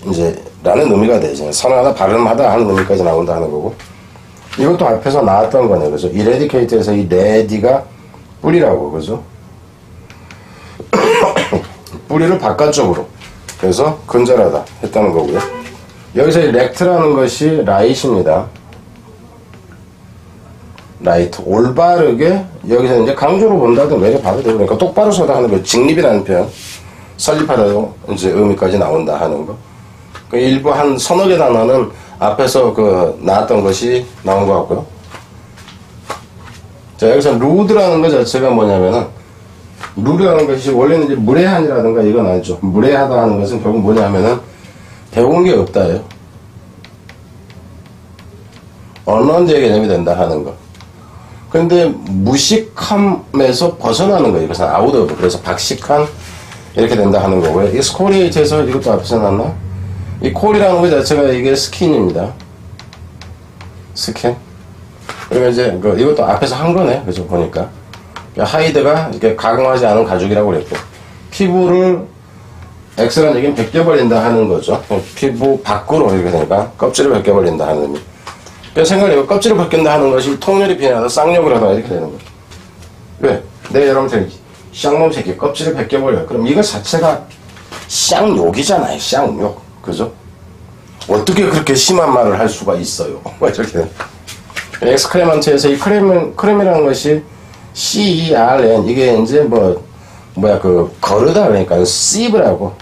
이제 라는 의미가 되죠. 선언하다, 발음하다 하는 의미까지 나온다 하는 거고. 이것도 앞에서 나왔던 거네요. 그죠? 이레디케이트에서 이 레디가 뿌리라고, 그죠? 뿌리를 바깥쪽으로. 그래서 근절하다 했다는 거고요. 여기서 이 렉트라는 것이 라이트입니다. 라이트. 올바르게, 여기서 이제 강조로 본다든가 이렇게 봐도 되고, 그러니까 똑바로 서다 하는 거, 직립이라는 표현. 설립하다도 이제 의미까지 나온다 하는 거. 그 일부 한 서너 개 단어는 앞에서 나왔던 것이 나온 것 같고요. 자, 여기서 루드라는 것 자체가 뭐냐면은, 루드라는 것이 원래는 이제 무례한이라든가 이건 아니죠. 무례하다 하는 것은 결국 뭐냐면은, 배운 게 없다예요. 언론제의 개념이 된다 하는 거. 근데 무식함에서 벗어나는 거예요. 그래서 아웃 오브. 그래서 박식한 이렇게 된다 하는 거고요. 이 스코리에이트에서 이것도 앞에서 나왔나? 이 콜이라는 것 자체가 이게 스킨입니다. 스킨. 그리고 이제 이것도 앞에서 한 거네. 그죠? 보니까. 하이드가 이렇게 가공하지 않은 가죽이라고 그랬고. 피부를 X라는 얘기는 벗겨버린다 하는 거죠. 피부 밖으로 이렇게 되니까 껍질을 벗겨버린다 하는 의미. 생각해요. 껍질을 벗긴다 하는 것이 통렬히 비난하다 쌍욕을 하다 이렇게 되는 거예요. 왜? 내가 여러분들 쌍놈 새끼 껍질을 벗겨버려. 그럼 이거 자체가 쌍욕이잖아요. 쌍욕. 그죠? 어떻게 그렇게 심한 말을 할 수가 있어요? 이렇게. 엑스크레먼트에서 이 크렘이라는 것이 CERN, 이게 이제 거르다 그러니까, 시브라고.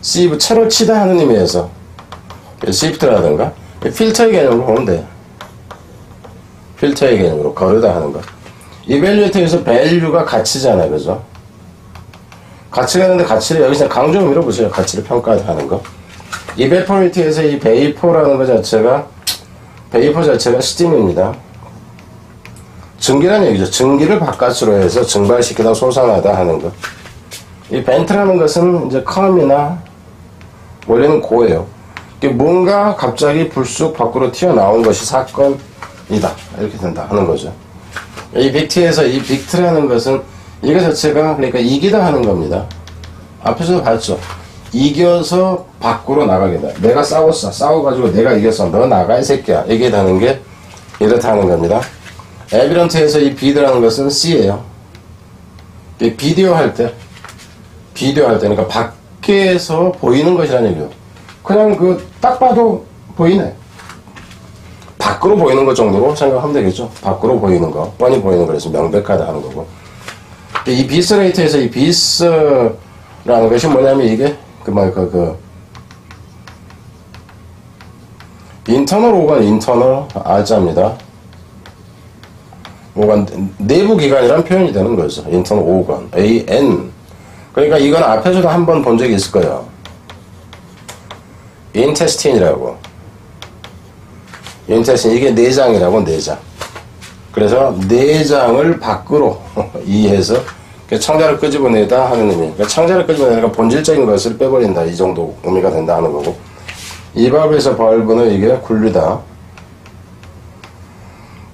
시브, 채로 치다 하는 의미에서. 시프트라든가, 필터의 개념으로 보면 돼요. 필터의 개념으로, 거르다 하는 거. 이밸류에이터에서 밸류가 가치잖아요. 그죠? 가치가 있는데 가치를 여기서 강조 의미로 보세요. 가치를 평가하는 거. 이베포레이트에서 이 베이포라는 것 자체가 베이퍼 자체가 스팀입니다. 증기란 얘기죠. 증기를 바깥으로 해서 증발시키다 솟아나다 하는 것. 이 벤트라는 것은 이제 컴이나 원래는 고예요. 뭔가 갑자기 불쑥 밖으로 튀어나온 것이 사건이다. 이렇게 된다 하는 거죠. 이 빅트에서 이 빅트라는 것은 이거 자체가 그러니까 이기다 하는 겁니다. 앞에서도 봤죠. 이겨서 밖으로 나가게 돼. 내가 싸웠어. 싸워가지고 내가 이겼어. 너 나가 이 새끼야. 이게 되는 게 이렇다 하는 겁니다. 에비런트에서 이 비드라는 것은 C예요. 비디오 할 때 그러니까 밖에서 보이는 것이라는 얘기예요. 그냥 딱 봐도 보이네. 밖으로 보이는 것 정도로 생각하면 되겠죠. 밖으로 보이는 거, 뻔히 보이는 거라서 명백하다 하는 거고. 이 비스레이트에서 이 비스라는 것이 뭐냐면 이게 인터널 오건 인터널 R자입니다. 오건 내부 기관이란 표현이 되는 거죠. 인터널 오건 AN. 그러니까 이건 앞에서도 한번 본 적이 있을 거예요. 인테스틴이라고. 인테스틴 이게 내장이라고 내장. 그래서 내장을 밖으로 이해해서 창자를 끄집어내다 하는 의미. 그러니까 창자를 끄집어내니까 본질적인 것을 빼버린다. 이 정도 의미가 된다 하는 거고. 이 발브에서 발브는 이게 굴리다.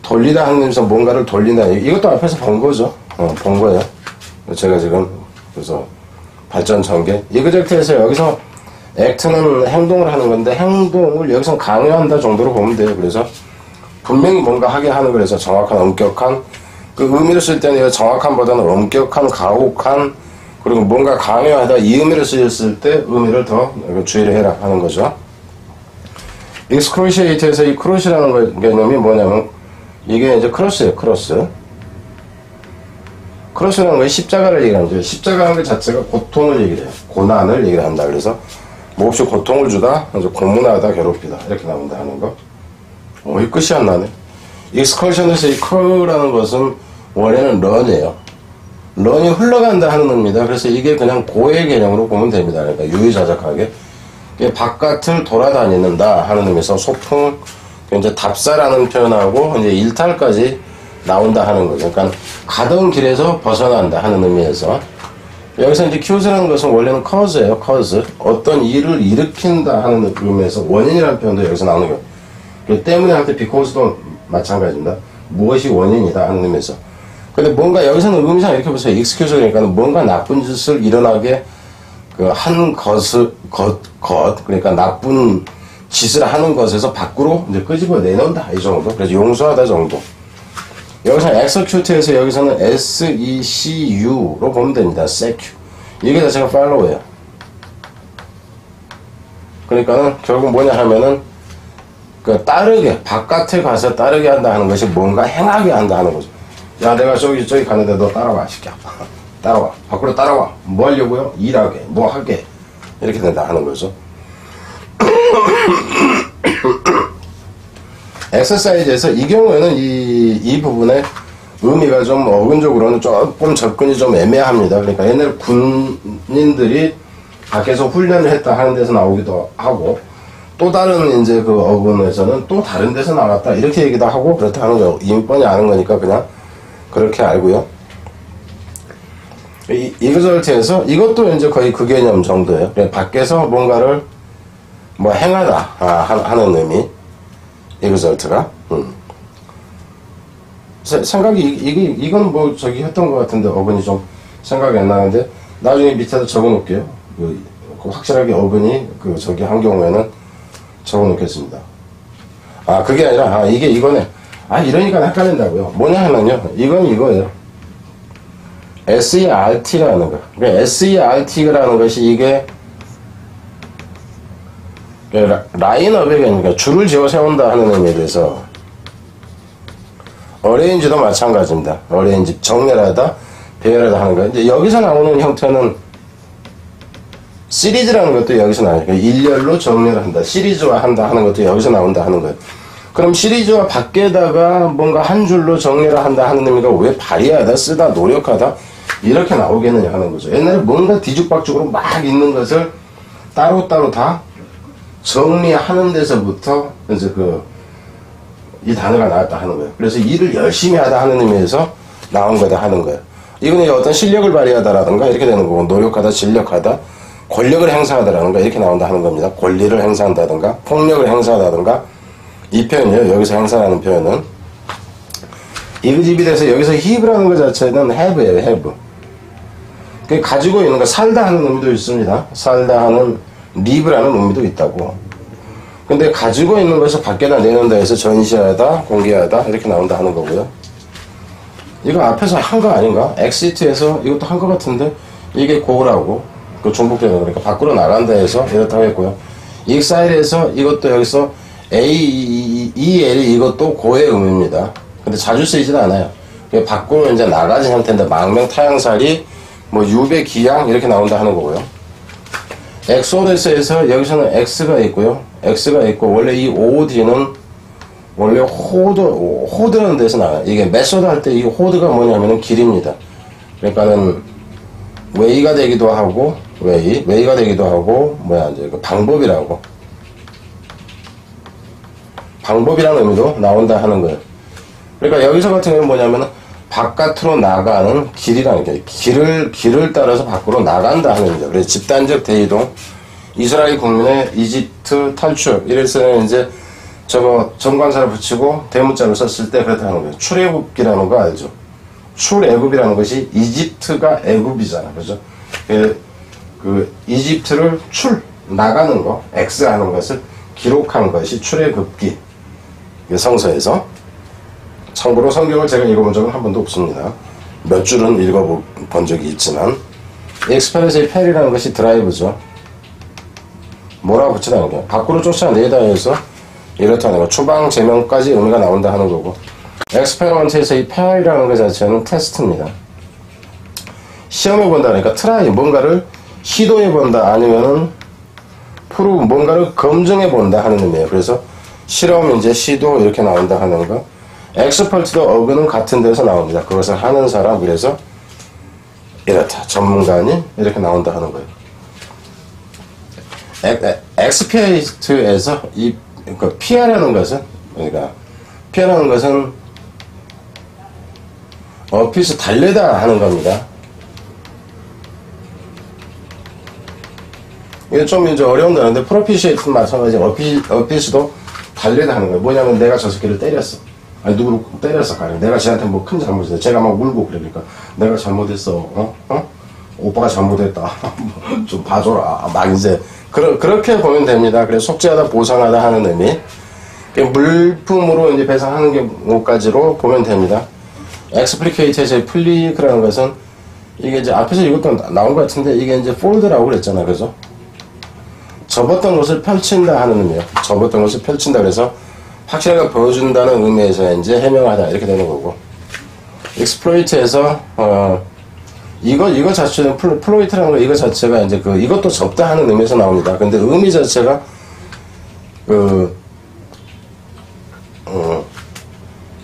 돌리다 하는 의미에서 뭔가를 돌린다. 이것도 앞에서 본 거죠. 본 거예요. 제가 지금 그래서 발전 전개. 이그젝트에서 여기서 액트는 행동을 하는 건데 행동을 여기서 강요한다 정도로 보면 돼요. 그래서 분명히 뭔가 하게 하는 거라서 정확한 엄격한 의미를 쓸 때는 정확한보다는 엄격한 가혹한 그리고 뭔가 강요하다 이 의미를 쓰였을 때 의미를 더 주의를 해라 하는 거죠. 익스크루시에이트에서 이 크로시라는 개념이 뭐냐면 이게 이제 크로스예요. 크로스라는 건 십자가를 얘기하는 거죠. 십자가라는 것 자체가 고통을 얘기해요. 고난을 얘기를 한다. 그래서 몹시 고통을 주다, 고문하다, 괴롭히다 이렇게 나온다 하는 거. 이 끝이 안 나네. 익스컬션에서 이 컬라는 것은 원래는 런이에요. 런이 흘러간다 하는 의미다. 그래서 이게 그냥 고의 개념으로 보면 됩니다. 그러니까 유유자적하게 바깥을 돌아다니는다 하는 의미에서 소풍, 이제 답사라는 표현하고 이제 일탈까지 나온다 하는 거죠. 그러니까 가던 길에서 벗어난다 하는 의미에서 여기서 이제 cause라는 것은 원래는 cause예요. cause. 어떤 일을 일으킨다 하는 의미에서 원인이라는 표현도 여기서 나오는 거예요. 그 때문에 할 때 because도 마찬가지입니다. 무엇이 원인이다 하는 의미에서. 근데 뭔가 여기서는 의미상 이렇게 보세요. excuse 그러니까 뭔가 나쁜 짓을 일어나게 한 그러니까 나쁜 짓을 하는 것에서 밖으로 이제 끄집어 내놓는다 이 정도. 그래서 용서하다 정도. 여기서 execute에서 여기서는 SECU로 보면 됩니다. secu. 이게 자체가 follow예요. 그러니까는 결국 뭐냐 하면은 따르게 바깥에 가서 따르게 한다 하는 것이 뭔가 행하게 한다 하는 거죠. 야 내가 저기 가는데 너 따라와 시켜. 따라와. 밖으로 따라와. 뭐 하려고요? 일하게. 뭐 하게. 이렇게 된다 하는 거죠. 엑서사이즈에서 이 경우에는 이 부분의 의미가 좀 어근적으로는 조금 접근이 좀 애매합니다. 그러니까 옛날 군인들이 밖에서 훈련을 했다 하는 데서 나오기도 하고 또 다른 이제 어근에서는 또 다른 데서 나왔다 이렇게 얘기도 하고 그렇다 하는 거 이미 뻔히 아는 거니까 그냥 그렇게 알고요. 이그절트에서 이것도 이제 거의 그 개념 정도예요. 밖에서 뭔가를 뭐 행하다 하는 의미. 이그절트가 생각이 이건 뭐 저기 했던 것 같은데 어근이 좀 생각이 안 나는데 나중에 밑에다 적어 놓을게요. 확실하게 어근이 저기 한 경우에는 적어 놓겠습니다. 그게 아니라 이게 이거네. 이러니까 헷갈린다고요. 뭐냐 하면요 이건 이거예요. SERT라는 거. 그러니까 SERT라는 것이 이게 라인업의 개념이니까 줄을 지어 세운다 하는 의미에 대해서 어레인지도 마찬가지입니다. 어레인지 정렬하다, 배열하다 하는 거. 이제 여기서 나오는 형태는 시리즈라는 것도 여기서 나와요. 일렬로 정렬한다, 시리즈화한다 하는 것도 여기서 나온다 하는 거예요. 그럼 시리즈화 밖에다가 뭔가 한 줄로 정렬을 한다 하는 의미가 왜 발휘하다, 쓰다, 노력하다 이렇게 나오겠느냐 하는 거죠. 옛날에 뭔가 뒤죽박죽으로 막 있는 것을 따로따로 다 정리하는 데서부터 이제 이 단어가 나왔다 하는 거예요. 그래서 일을 열심히 하다 하는 의미에서 나온 거다 하는 거예요. 이거는 어떤 실력을 발휘하다라든가 이렇게 되는 거고, 노력하다, 진력하다, 권력을 행사하다라든가 이렇게 나온다 하는 겁니다. 권리를 행사한다든가 폭력을 행사하다든가, 이 표현이에요. 여기서 행사라는 표현은 이그집이 돼서 여기서 heve라는 것 자체는 have예요. have. 그 가지고 있는 거, 살다 하는 의미도 있습니다. 살다 하는 live라는 의미도 있다고. 근데 가지고 있는 것을 밖에다 내놓는다 해서 전시하다, 공개하다 이렇게 나온다 하는 거고요. 이거 앞에서 한 거 아닌가? exit에서 이것도 한 거 같은데 이게 go라고, 그 중복되는 거니까 밖으로 나간다 해서 이렇다고 했고요. exile에서 이것도 여기서 EL이 이것도 go의 의미입니다. 근데 자주 쓰이진 않아요. 밖으로 이제 나가진 형태인데 망명타양살이 뭐 유배기양 이렇게 나온다 하는 거고요. 엑소데스에서 여기서는 X가 있고요. X가 있고, 원래 이 OD는 원래 호드라는 데서 나와요. 이게 메소드 할 때 이 호드가 뭐냐면은 길입니다. 그러니까는 웨이가 되기도 하고, 웨이가 되기도 하고, 이제 그 방법이라는 의미도 나온다 하는 거예요. 그러니까 여기서 같은 경우는 뭐냐면은 바깥으로 나가는 길이라는 게, 길을 따라서 밖으로 나간다 하는 거죠. 그래서 집단적 대이동, 이스라엘 국민의 이집트 탈출, 이래서 이제 저거 정관사를 붙이고 대문자로 썼을 때 그렇다 하는 거예요. 출애굽기라는 거 알죠? 출애굽이라는 것이 이집트가 애굽이잖아. 그죠? 그 이집트를 나가는 거, X 하는 것을 기록한 것이 출애굽기. 성서에서. 참고로 성경을 제가 읽어본 적은 한 번도 없습니다. 몇 줄은 읽어본 적이 있지만, 엑스펠에서의 펠이라는 것이 드라이브죠. 뭐라고 붙이다는 게 밖으로 쫓아내다 해서 이렇다는 거, 추방 제명까지 의미가 나온다 하는 거고, 엑스페리먼트에서 이 펠이라는 것 자체는 테스트입니다. 시험해본다, 그러니까 트라이, 뭔가를 시도해본다, 아니면은 뭔가를 검증해본다 하는 의미예요. 그래서 실험, 이제 시도 이렇게 나온다 하는 거. 엑스퍼트도 어그는 같은 데서 나옵니다. 그것을 하는 사람, 그래서 이렇다, 전문가니 이렇게 나온다 하는 거예요. 엑스피에이트에서 피하라는 것은, 그러니까 피하라는 것은 어피스 달래다 하는 겁니다. 이게 좀 이제 어려운 단어인데, 프로피시에이트는 마찬가지, 어피스도 달래다 하는 거예요. 뭐냐면 내가 저 새끼를 때렸어. 아니, 누구를 때렸어. 내가 쟤한테 뭐 큰 잘못했어. 제가 막 울고 그러니까 내가 잘못했어. 오빠가 잘못했다. 좀 봐줘라. 막 이제 그렇게 보면 됩니다. 그래서 속죄하다, 보상하다 하는 의미. 물품으로 이제 배상하는 경우까지로 보면 됩니다. 엑스플리케이트의 플리크라는 것은 이게 이제 앞에서 이것도 나온 것 같은데, 이게 이제 폴드라고 그랬잖아. 그죠? 접었던 것을 펼친다 하는 의미예요. 접었던 것을 펼친다. 그래서 확실하게 보여준다는 의미에서 이제 해명하다 이렇게 되는 거고, 익스플로이트에서 이거 자체는 플로이트라는 거, 이거 자체가 이제 이것도 접다 하는 의미에서 나옵니다. 근데 의미 자체가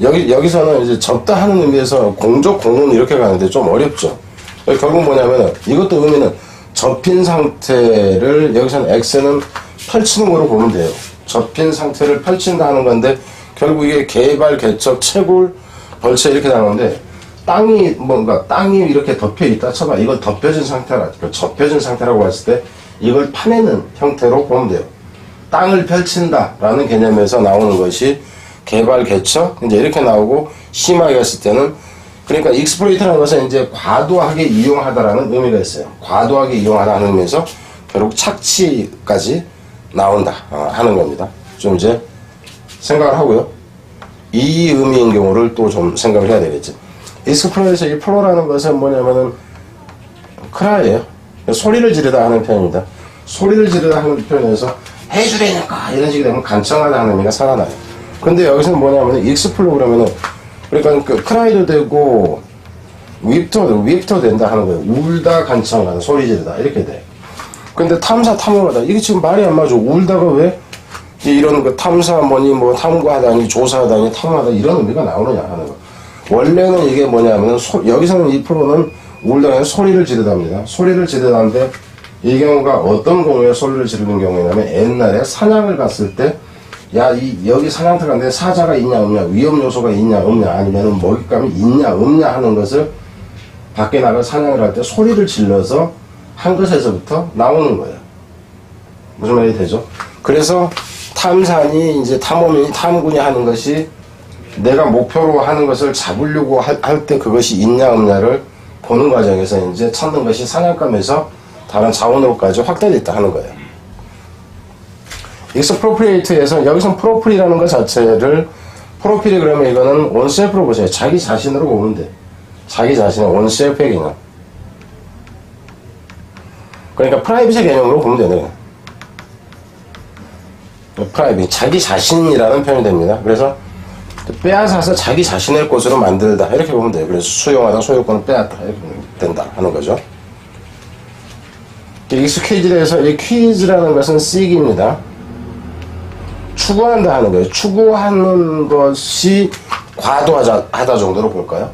여기서는 이제 접다 하는 의미에서 공적 공론 이렇게 가는데 좀 어렵죠. 결국 뭐냐면은 이것도 의미는 접힌 상태를, 여기서는 X는 펼치는 거로 보면 돼요. 접힌 상태를 펼친다 하는 건데, 결국 이게 개발, 개척, 채굴, 벌채 이렇게 나오는데, 땅이 이렇게 덮여 있다 쳐봐. 이걸 덮여진 상태라, 접혀진 상태라고 했을 때 이걸 파내는 형태로 보면 돼요. 땅을 펼친다 라는 개념에서 나오는 것이 개발, 개척, 이제 이렇게 나오고, 심하게 했을 때는, 그러니까 익스플로이트라는 것은 이제 과도하게 이용하다라는 의미가 있어요. 과도하게 이용하다 하는 의미에서 결국 착취까지 나온다 하는 겁니다. 좀 이제 생각을 하고요. 이 의미인 경우를 또 좀 생각을 해야 되겠지. 익스플로에서 이 플로라는 것은 뭐냐면은 크라이예요. 소리를 지르다 하는 표현입니다. 소리를 지르다 하는 표현에서 해주라니까 이런 식이 되면 간청하다 하는 의미가 살아나요. 근데 여기서는 뭐냐면 익스플로 그러면은, 그러니까 크라이도 되고 윕도 된다 하는 거예요. 울다, 간청하다, 소리 지르다 이렇게 돼. 근데 탐험하다, 이게 지금 말이 안 맞아. 울다가 왜 이런 탐사 뭐 탐구하다니, 조사하다니, 탐하다 이런 의미가 나오느냐 하는 거. 원래는 이게 뭐냐면은 여기서는 이 프로는 울다가 소리를 지르답니다. 소리를 지르다는데, 이 경우가 어떤 경우에 소리를 지르는 경우냐면, 옛날에 사냥을 갔을 때 야, 여기 사냥터가 내 사자가 있냐 없냐, 위험 요소가 있냐 없냐, 아니면 먹잇감이 있냐 없냐 하는 것을 밖에 나가 사냥을 할 때 소리를 질러서 한 것에서부터 나오는 거예요. 무슨 말이 되죠? 그래서 탐산이 이제 탐험인이 탐군이 하는 것이 내가 목표로 하는 것을 잡으려고 할 때 그것이 있냐 없냐를 보는 과정에서 이제 찾는 것이 사냥감에서 다른 자원으로까지 확대됐다 하는 거예요. 익스프로프리에이트에서 여기서 프로필이라는 것 자체를 프로필이 그러면 이거는 원셀프로 보세요. 자기 자신으로 보면 돼. 자기 자신의 원셀프의 개념. 그러니까 프라이빗의 개념으로 보면 되네. 프라이빗, 자기 자신이라는 표현이 됩니다. 그래서 빼앗아서 자기 자신의 것으로 만들다 이렇게 보면 돼요. 그래서 수용하다 소유권을 빼앗다 이렇게 된다 하는 거죠. 익스퀴즈에서 이 퀴즈라는 것은 seek입니다. 추구한다 하는 거예요. 추구하는 것이 과도하다 정도로 볼까요?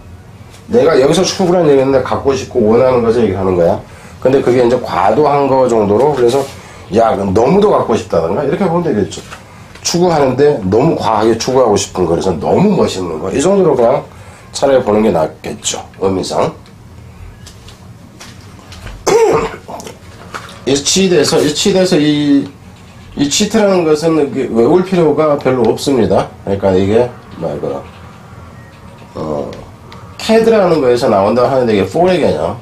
내가 여기서 추구라는 얘기인데 갖고 싶고 원하는 것을 얘기하는 거야. 근데 그게 이제 과도한 거 정도로, 그래서 야 너무도 갖고 싶다던가 이렇게 보면 되겠죠. 추구하는데 너무 과하게 추구하고 싶은 거, 그래서 너무 멋있는 거, 이 정도로 그냥 차라리 보는 게 낫겠죠, 의미상. 이 치대에서 이 치트라는 것은 외울 필요가 별로 없습니다. 그러니까 이게 CAD라는 거에서 나온다고 하는데 이게 for의 개념.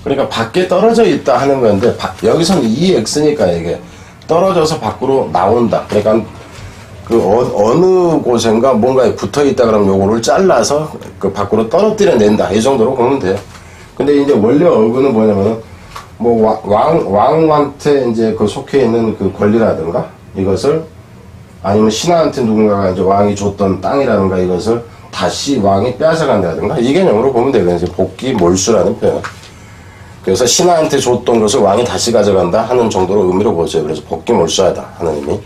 그러니까 밖에 떨어져 있다 하는 건데, 여기서는 EX니까 이게 떨어져서 밖으로 나온다. 그러니까 어느 곳인가 뭔가에 붙어 있다 그러면 요거를 잘라서 그 밖으로 떨어뜨려 낸다. 이 정도로 보면 돼요. 근데 이제 원래 어근은 뭐냐면은 뭐 왕한테 이제 그 속해 있는 그 권리라든가 이것을, 아니면 신하한테 누군가가 이제 왕이 줬던 땅이라든가 이것을 다시 왕이 빼앗아 간다든가, 이 개념으로 보면 돼요. 이제 복귀 몰수라는 표현. 그래서 신하한테 줬던 것을 왕이 다시 가져간다 하는 정도로 의미로 보죠. 그래서 복귀 몰수하다 하는 의미.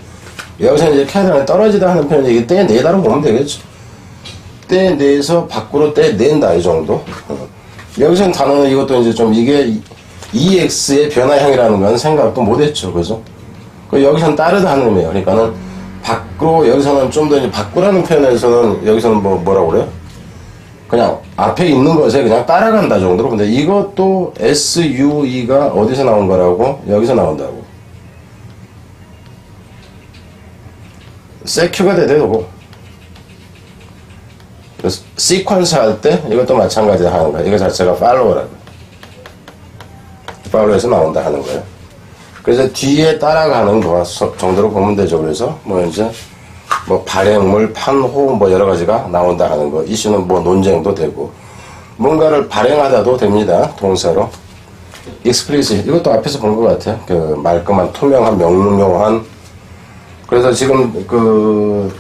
여기서 이제 캐드란에 떨어지다 하는 표현이 이게 떼내다로 보면 되겠죠. 떼내서 밖으로 떼낸다 이 정도. 여기서는 단어는 이것도 이제 좀 이게 EX의 변화형이라는 건 생각도 못했죠. 그죠? 여기서는 따르다 하는 의미예요. 그러니까는 밖으로, 여기서는 좀 더 이제 밖으라는 표현에서는 여기서는 뭐라고 그래요? 그냥 앞에 있는 것에 그냥 따라간다 정도로. 근데 이것도 SUE가 어디서 나온 거라고? 여기서 나온다고. 세큐가 되고. 그래서 시퀀스 할 때 이것도 마찬가지로 하는 거야. 이거 자체가 팔로우라고. 팔로우에서 나온다 하는 거예요. 그래서 뒤에 따라가는 거 정도로 보면 되죠. 그래서 뭐 이제 뭐 발행물, 판호 뭐 여러 가지가 나온다 하는 거. 이슈는 뭐 논쟁도 되고, 뭔가를 발행하다도 됩니다. 동사로. explicit, 이것도 앞에서 본 것 같아요. 그 말끔한, 투명한, 명료한. 그래서 지금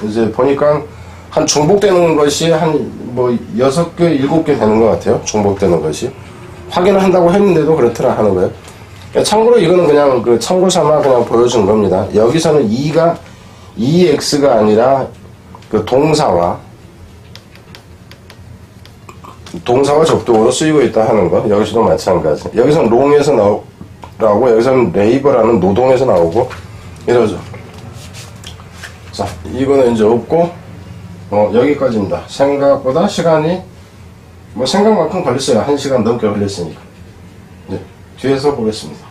이제 보니까 한 중복되는 것이 한 뭐 6개, 7개 되는 것 같아요. 중복되는 것이. 확인을 한다고 했는데도 그렇더라 하는 거예요. 참고로 이거는 그냥 참고 삼아 그냥 보여준 겁니다. 여기서는 EX가 아니라 그 동사와 접두어로 쓰이고 있다 하는 거. 여기서도 마찬가지. 여기서는 롱에서 나오고, 여기서는 레이버라는 노동에서 나오고 이러죠. 자, 이거는 이제 없고, 여기까지입니다. 생각보다 시간이 뭐 생각만큼 걸렸어요. 1시간 넘게 걸렸으니까. 네, 뒤에서 보겠습니다.